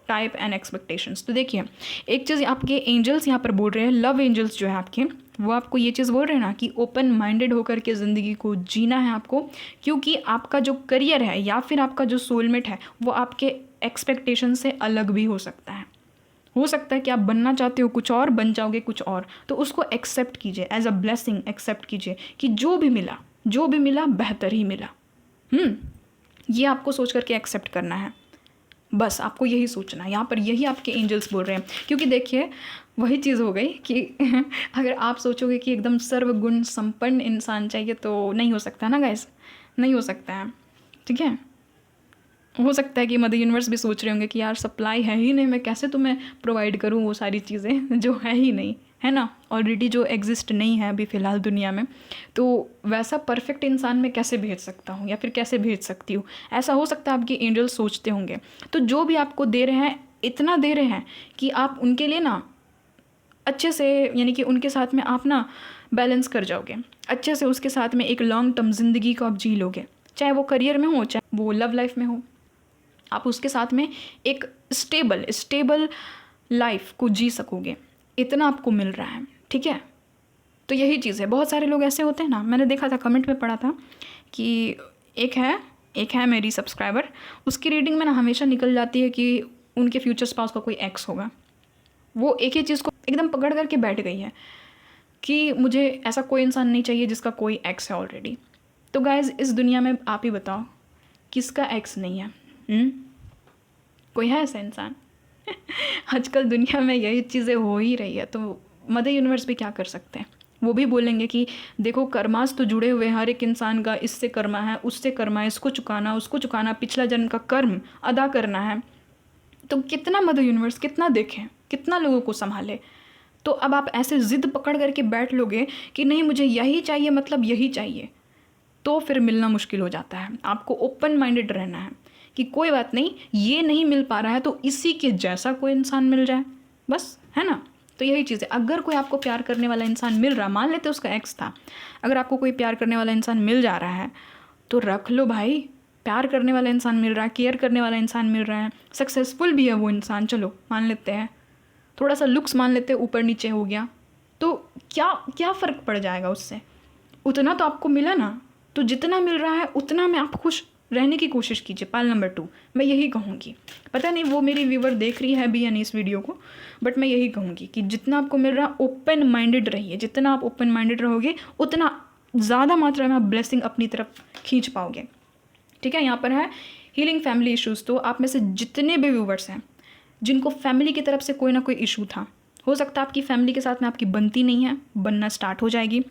type and expectations. तो देखिए, एक चीज़ आपके एंजल्स यहाँ पर बोल रहे हैं, लव एंजल्स जो है आपके, वो आपको ये चीज़ बोल रहे हैं ना कि ओपन माइंडेड होकर के ज़िंदगी को जीना है आपको, क्योंकि आपका जो करियर है या फिर आपका जो सोलमेट है वो आपके एक्सपेक्टेशन से अलग भी हो सकता है। हो सकता है कि आप बनना चाहते हो कुछ और, बन जाओगे कुछ और, तो उसको एक्सेप्ट कीजिए, एज अ ब्लेसिंग एक्सेप्ट कीजिए कि जो भी मिला बेहतर ही मिला। ये आपको सोच करके एक्सेप्ट करना है, बस आपको यही सोचना है। यहाँ पर यही आपके एंजल्स बोल रहे हैं, क्योंकि देखिए वही चीज़ हो गई कि अगर आप सोचोगे कि एकदम सर्वगुण संपन्न इंसान चाहिए तो नहीं हो सकता ना गाइस, नहीं हो सकता है, ठीक है। हो सकता है कि मदर यूनिवर्स भी सोच रहे होंगे कि यार सप्लाई है ही नहीं, मैं कैसे तुम्हें प्रोवाइड करूँ वो सारी चीज़ें जो है ही नहीं, है ना, ऑलरेडी जो एग्जिस्ट नहीं है अभी फ़िलहाल दुनिया में, तो वैसा परफेक्ट इंसान मैं कैसे भेज सकता हूँ या फिर कैसे भेज सकती हूँ। ऐसा हो सकता है आपके एंजल्स सोचते होंगे। तो जो भी आपको दे रहे हैं, इतना दे रहे हैं कि आप उनके लिए ना अच्छे से, यानी कि उनके साथ में आप ना बैलेंस कर जाओगे अच्छे से, उसके साथ में एक लॉन्ग टर्म ज़िंदगी को आप जी लोगे, चाहे वो करियर में हो, चाहे वो लव लाइफ में हो, आप उसके साथ में एक स्टेबल लाइफ को जी सकोगे, इतना आपको मिल रहा है, ठीक है। तो यही चीज़ है। बहुत सारे लोग ऐसे होते हैं ना, मैंने देखा था, कमेंट में पढ़ा था कि एक है मेरी सब्सक्राइबर, उसकी रीडिंग में ना हमेशा निकल जाती है कि उनके फ्यूचर स्पाउस का कोई एक्स होगा। वो एक ही चीज़ को एकदम पकड़ करके बैठ गई है कि मुझे ऐसा कोई इंसान नहीं चाहिए जिसका कोई एक्स है ऑलरेडी। तो गाइज, इस दुनिया में आप ही बताओ किसका एक्स नहीं है? कोई है ऐसा इंसान? आजकल दुनिया में यही चीज़ें हो ही रही है, तो मदर यूनिवर्स भी क्या कर सकते हैं। वो भी बोलेंगे कि देखो कर्मास तो जुड़े हुए, हर एक इंसान का इससे कर्मा है, उससे कर्मा है, इसको चुकाना, उसको चुकाना, पिछला जन्म का कर्म अदा करना है। तो कितना मदर यूनिवर्स कितना देखें, कितना लोगों को संभाले। तो अब आप ऐसे ज़िद पकड़ करके बैठ लोगे कि नहीं मुझे यही चाहिए, मतलब यही चाहिए, तो फिर मिलना मुश्किल हो जाता है। आपको ओपन माइंडेड रहना है कि कोई बात नहीं, ये नहीं मिल पा रहा है तो इसी के जैसा कोई इंसान मिल जाए, बस, है ना। तो यही चीज़ है। अगर कोई आपको प्यार करने वाला इंसान मिल रहा, मान लेते उसका एक्स था, अगर आपको कोई प्यार करने वाला इंसान मिल जा रहा है तो रख लो भाई। प्यार करने वाला इंसान मिल रहा है, केयर करने वाला इंसान मिल रहा है, सक्सेसफुल भी है वो इंसान, चलो मान लेते हैं, थोड़ा सा लुक्स मान लेते हैं ऊपर नीचे हो गया, तो क्या फ़र्क पड़ जाएगा उससे? उतना तो आपको मिला ना, तो जितना मिल रहा है उतना में आप खुश रहने की कोशिश कीजिए। पाल नंबर 2 मैं यही कहूँगी, पता नहीं वो मेरी व्यूवर देख रही है भी या नहीं इस वीडियो को, बट मैं यही कहूँगी कि जितना आपको मिल रहा है ओपन माइंडेड रहिए। जितना आप ओपन माइंडेड रहोगे उतना ज़्यादा मात्रा में आप ब्लेसिंग अपनी तरफ खींच पाओगे, ठीक है। यहाँ पर है हीलिंग फैमिली इश्यूज़। तो आप में से जितने भी व्यूवर्स हैं जिनको फैमिली की तरफ से कोई ना कोई इशू था, हो सकता है आपकी फैमिली के साथ में आपकी बनती नहीं है, बनना स्टार्ट हो जाएगी।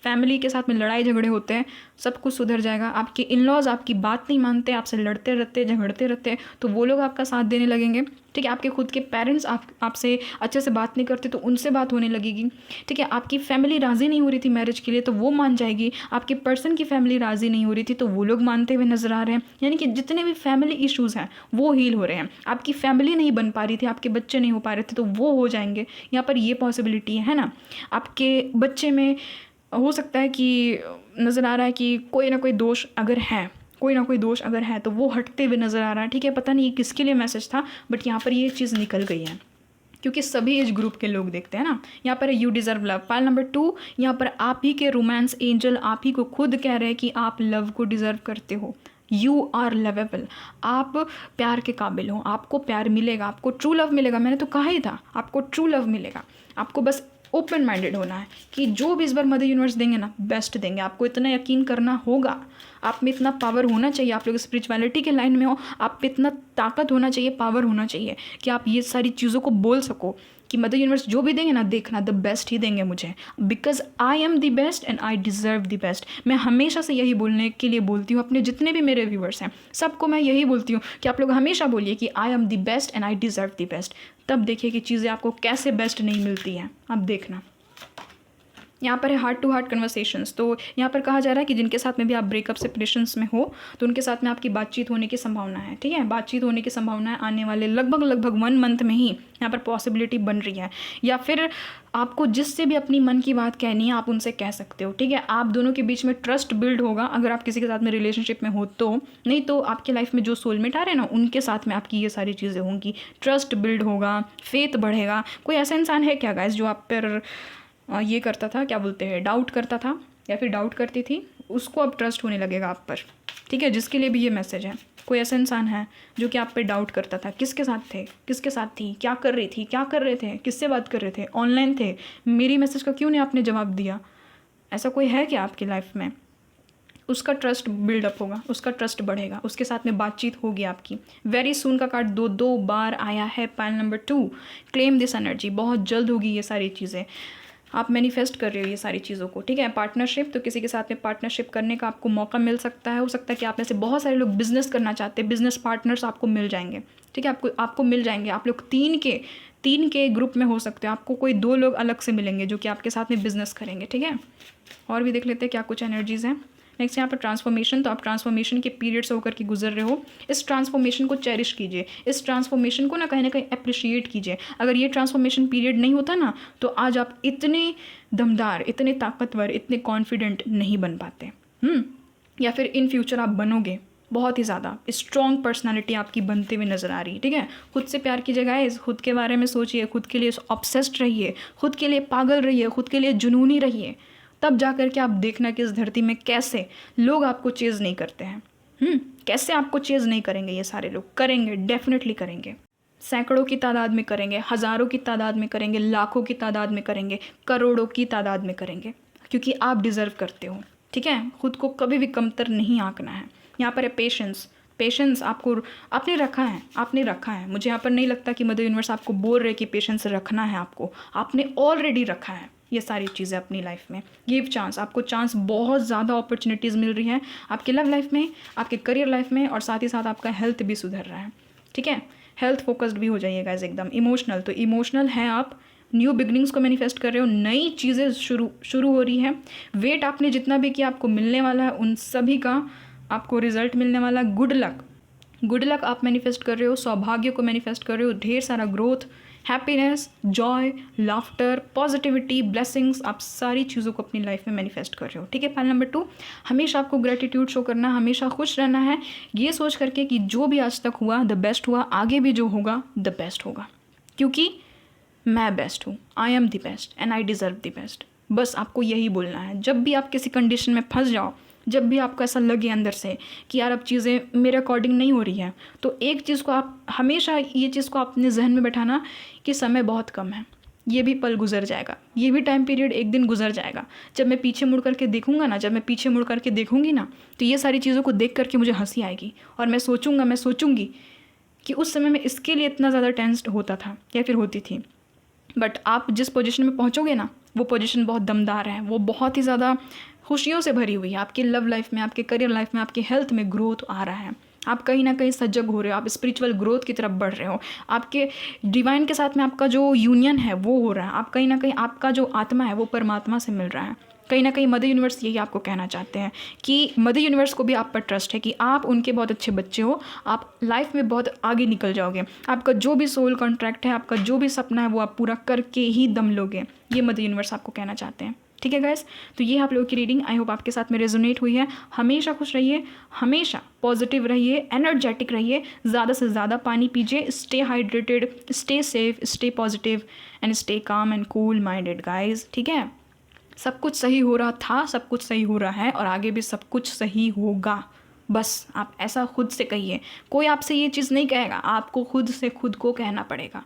फैमिली के साथ में लड़ाई झगड़े होते हैं, सब कुछ सुधर जाएगा। आपके इन लॉज आपकी बात नहीं मानते, आपसे लड़ते रहते, झगड़ते रहते, तो वो लोग आपका साथ देने लगेंगे, ठीक है। आपके खुद के पेरेंट्स आपसे अच्छे से बात नहीं करते तो उनसे बात होने लगेगी, ठीक है। आपकी फैमिली राज़ी नहीं हो रही थी मैरिज के लिए तो वो मान जाएगी। आपके पर्सन की फैमिली राज़ी नहीं हो रही थी तो वो लोग मानते हुए नज़र आ रहे हैं। यानी कि जितने भी फैमिली इश्यूज़ हैं वो हील हो रहे हैं। आपकी फैमिली नहीं बन पा रही थी, आपके बच्चे नहीं हो पा रहे थे तो वो हो जाएंगे। यहाँ पर ये पॉसिबिलिटी है ना। आपके बच्चे में हो सकता है कि नज़र आ रहा है कि कोई ना कोई दोष अगर है तो वो हटते हुए नज़र आ रहा है, ठीक है। पता नहीं किसके लिए मैसेज था, बट यहाँ पर ये चीज़ निकल गई है क्योंकि सभी एज ग्रुप के लोग देखते हैं ना। यहाँ पर you deserve love. Pal number 2 यहाँ पर आप ही के रोमांस एंजल आप ही को खुद कह रहे हैं कि आप लव को डिज़र्व करते हो। यू आर लवेबल, आप प्यार के काबिल हो, आपको प्यार मिलेगा, आपको ट्रू लव मिलेगा। मैंने तो कहा ही था आपको ट्रू लव मिलेगा। आपको बस ओपन माइंडेड होना है कि जो भी इस बार मदर यूनिवर्स देंगे ना बेस्ट देंगे। आपको इतना यकीन करना होगा, आप में इतना पावर होना चाहिए, आप लोग स्पिरिचुअलिटी के लाइन में हो, आप में इतना ताकत होना चाहिए, पावर होना चाहिए कि आप ये सारी चीज़ों को बोल सको कि मदर यूनिवर्स जो भी देंगे ना, देखना द बेस्ट ही देंगे मुझे, because I am the best and I deserve the best. मैं हमेशा से यही बोलने के लिए बोलती हूँ अपने जितने भी मेरे व्यूवर्स हैं सबको मैं यही बोलती हूँ कि आप लोग हमेशा बोलिए कि I am the best and I deserve the best. तब देखिए कि चीज़ें आपको कैसे बेस्ट नहीं मिलती हैं, आप देखना। यहाँ पर है हार्ट टू हार्ट कन्वर्सेशंस। तो यहाँ पर कहा जा रहा है कि जिनके साथ में भी आप ब्रेकअप सेपरेशंस में हो तो उनके साथ में आपकी बातचीत होने की संभावना है। ठीक है, बातचीत होने की संभावना है आने वाले लगभग 1 मंथ में ही यहाँ पर पॉसिबिलिटी बन रही है। या फिर आपको जिससे भी अपनी मन की बात कहनी है आप उनसे कह सकते हो। ठीक है, आप दोनों के बीच में ट्रस्ट बिल्ड होगा अगर आप किसी के साथ में रिलेशनशिप में हो तो। नहीं तो आपकी लाइफ में जो सोलमेट आ रहे हैं ना उनके साथ में आपकी ये सारी चीज़ें होंगी, ट्रस्ट बिल्ड होगा, फेथ बढ़ेगा। कोई ऐसा इंसान है क्या गाइस जो आप पर ये करता था, क्या बोलते हैं, डाउट करता था या फिर डाउट करती थी, उसको अब ट्रस्ट होने लगेगा आप पर। ठीक है, जिसके लिए भी ये मैसेज है। कोई ऐसा इंसान है जो कि आप पे डाउट करता था, किसके साथ थे, किसके साथ थी, क्या कर रही थी, क्या कर रहे थे, किससे बात कर रहे थे, ऑनलाइन थे, मेरी मैसेज का क्यों नहीं आपने जवाब दिया, ऐसा कोई है क्या आपकी लाइफ में? उसका ट्रस्ट बिल्डअप होगा, उसका ट्रस्ट बढ़ेगा, उसके साथ में बातचीत होगी आपकी। वेरी सून का कार्ड 2 बार आया है। Pile number 2, claim this energy. बहुत जल्द होगी ये सारी चीज़ें, आप मैनिफेस्ट कर रहे हो ये सारी चीज़ों को। ठीक है, पार्टनरशिप, तो किसी के साथ में पार्टनरशिप करने का आपको मौका मिल सकता है। हो सकता है कि आप में से बहुत सारे लोग बिजनेस करना चाहते हैं, बिजनेस पार्टनर्स आपको मिल जाएंगे। ठीक है, आपको मिल जाएंगे। आप लोग 3 के ग्रुप में हो सकते हो, आपको कोई 2 लोग अलग से मिलेंगे जो कि आपके साथ में बिजनेस करेंगे। ठीक है, और भी देख लेते हैं क्या कुछ एनर्जीज़ हैं। नेक्स्ट यहाँ पर ट्रांसफॉर्मेशन, तो आप ट्रांसफॉर्मेशन के पीरियड से होकर के गुजर रहे हो। इस ट्रांसफॉर्मेशन को चेरिश कीजिए, इस ट्रांसफॉर्मेशन को ना कहीं अप्रिशिएट कीजिए। अगर ये ट्रांसफॉर्मेशन पीरियड नहीं होता ना तो आज आप इतने दमदार, इतने ताकतवर, इतने कॉन्फिडेंट नहीं बन पाते। या फिर इन फ्यूचर आप बनोगे, बहुत ही ज़्यादा स्ट्रॉन्ग पर्सनालिटी आपकी बनते हुए नज़र आ रही है। ठीक है, खुद से प्यार की जगह है, खुद के बारे में सोचिए, खुद के लिए ऑब्सेस्ड रहिए, खुद के लिए पागल रहिए, खुद के लिए जुनूनी रहिए। तब जा कर के आप देखना कि इस धरती में कैसे लोग आपको चेज़ नहीं करते हैं। कैसे आपको चेज़ नहीं करेंगे ये सारे लोग, करेंगे, डेफिनेटली करेंगे। सैकड़ों की तादाद में करेंगे, हज़ारों की तादाद में करेंगे, लाखों की तादाद में करेंगे, करोड़ों की तादाद में करेंगे, क्योंकि आप डिज़र्व करते हो। ठीक है, खुद को कभी भी कमतर नहीं आंकना है। यहाँ पर है पेशेंस आपने रखा है। मुझे यहाँ पर नहीं लगता कि मदर यूनिवर्स आपको बोल रहे कि पेशेंस रखना है आपने ऑलरेडी रखा है ये सारी चीज़ें अपनी लाइफ में। गिव चांस, आपको चांस, बहुत ज़्यादा अपॉर्चुनिटीज़ मिल रही हैं आपके लव लाइफ में, आपके करियर लाइफ में, और साथ ही साथ आपका हेल्थ भी सुधर रहा है। ठीक है, हेल्थ फोकस्ड भी हो जाइएगा एकदम। इमोशनल, तो इमोशनल हैं आप, न्यू बिगनिंग्स को मैनिफेस्ट कर रहे हो, नई चीज़ें शुरू हो रही हैं। वेट आपने जितना भी किया आपको मिलने वाला है, उन सभी का आपको रिजल्ट मिलने वाला। गुड लक आप मैनिफेस्ट कर रहे हो, सौभाग्य को मैनिफेस्ट कर रहे हो, ढेर सारा growth, happiness, Joy, laughter, positivity, blessings, आप सारी चीज़ों को अपनी लाइफ में मैनिफेस्ट कर रहे हो। ठीक है, पाइल नंबर 2, हमेशा आपको ग्रेटिट्यूड शो करना, हमेशा खुश रहना है, ये सोच करके कि जो भी आज तक हुआ द बेस्ट हुआ, आगे भी जो होगा द बेस्ट होगा, क्योंकि मैं बेस्ट हूँ, I am the best and I deserve the best. बस आपको यही बोलना है। जब भी आप किसी कंडीशन में फंस जाओ, जब भी आपको ऐसा लगे अंदर से कि यार अब चीज़ें मेरे अकॉर्डिंग नहीं हो रही हैं, तो एक चीज़ को आप हमेशा ये चीज़ को अपने जहन में बैठाना कि समय बहुत कम है, ये भी पल गुजर जाएगा, ये भी टाइम पीरियड एक दिन गुजर जाएगा। जब मैं पीछे मुड़ करके देखूंगा ना, जब मैं पीछे मुड़ करके देखूंगी ना, तो ये सारी चीज़ों को देख करके मुझे हंसी आएगी और मैं सोचूंगी कि उस समय मैं इसके लिए इतना ज़्यादा टेंस्ड होता था या फिर होती थी। बट आप जिस पोजीशन में पहुंचोगे ना, वो पोजीशन बहुत दमदार है, वो बहुत ही ज़्यादा खुशियों से भरी हुई है। आपकी लव लाइफ में, आपके करियर लाइफ में, आपकी हेल्थ में ग्रोथ आ रहा है। आप कहीं ना कहीं सजग हो रहे हो, आप स्पिरिचुअल ग्रोथ की तरफ बढ़ रहे हो, आपके डिवाइन के साथ में आपका जो यूनियन है वो हो रहा है। आप कहीं ना कहीं, आपका जो आत्मा है वो परमात्मा से मिल रहा है। कहीं ना कहीं मदर यूनिवर्स यही आपको कहना चाहते हैं कि मदर यूनिवर्स को भी आप पर ट्रस्ट है कि आप उनके बहुत अच्छे बच्चे हो, आप लाइफ में बहुत आगे निकल जाओगे। आपका जो भी सोल कॉन्ट्रैक्ट है, आपका जो भी सपना है वो आप पूरा करके ही दम लोगे, ये मदर यूनिवर्स आपको कहना चाहते हैं। ठीक है गाइस, तो ये आप लोगों की रीडिंग आई होप आपके साथ में रेजोनेट हुई है। हमेशा खुश रहिए, हमेशा पॉजिटिव रहिए, एनर्जेटिक रहिए, ज़्यादा से ज़्यादा पानी पीजिए, stay hydrated, stay safe, stay positive and stay calm and cool minded guys. ठीक है, सब कुछ सही हो रहा था, सब कुछ सही हो रहा है और आगे भी सब कुछ सही होगा। बस आप ऐसा खुद से कहिए, कोई आपसे ये चीज़ नहीं कहेगा, आपको खुद से खुद को कहना पड़ेगा।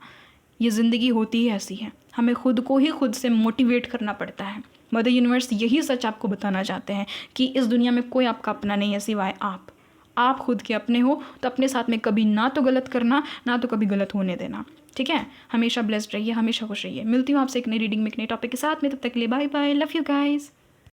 ये ज़िंदगी होती ही ऐसी है, हमें खुद को ही खुद से मोटिवेट करना पड़ता है। मदर यूनिवर्स यही सच आपको बताना चाहते हैं कि इस दुनिया में कोई आपका अपना नहीं है सिवाय आप खुद के अपने हो। तो अपने साथ में कभी ना तो गलत करना, ना तो कभी गलत होने देना। ठीक है, हमेशा ब्लेस्ड रहिए, हमेशा खुश रहिए। मिलती हूँ आपसे एक नई रीडिंग में, एक नए टॉपिक के साथ में। तब तक के लिए bye bye, love you guys.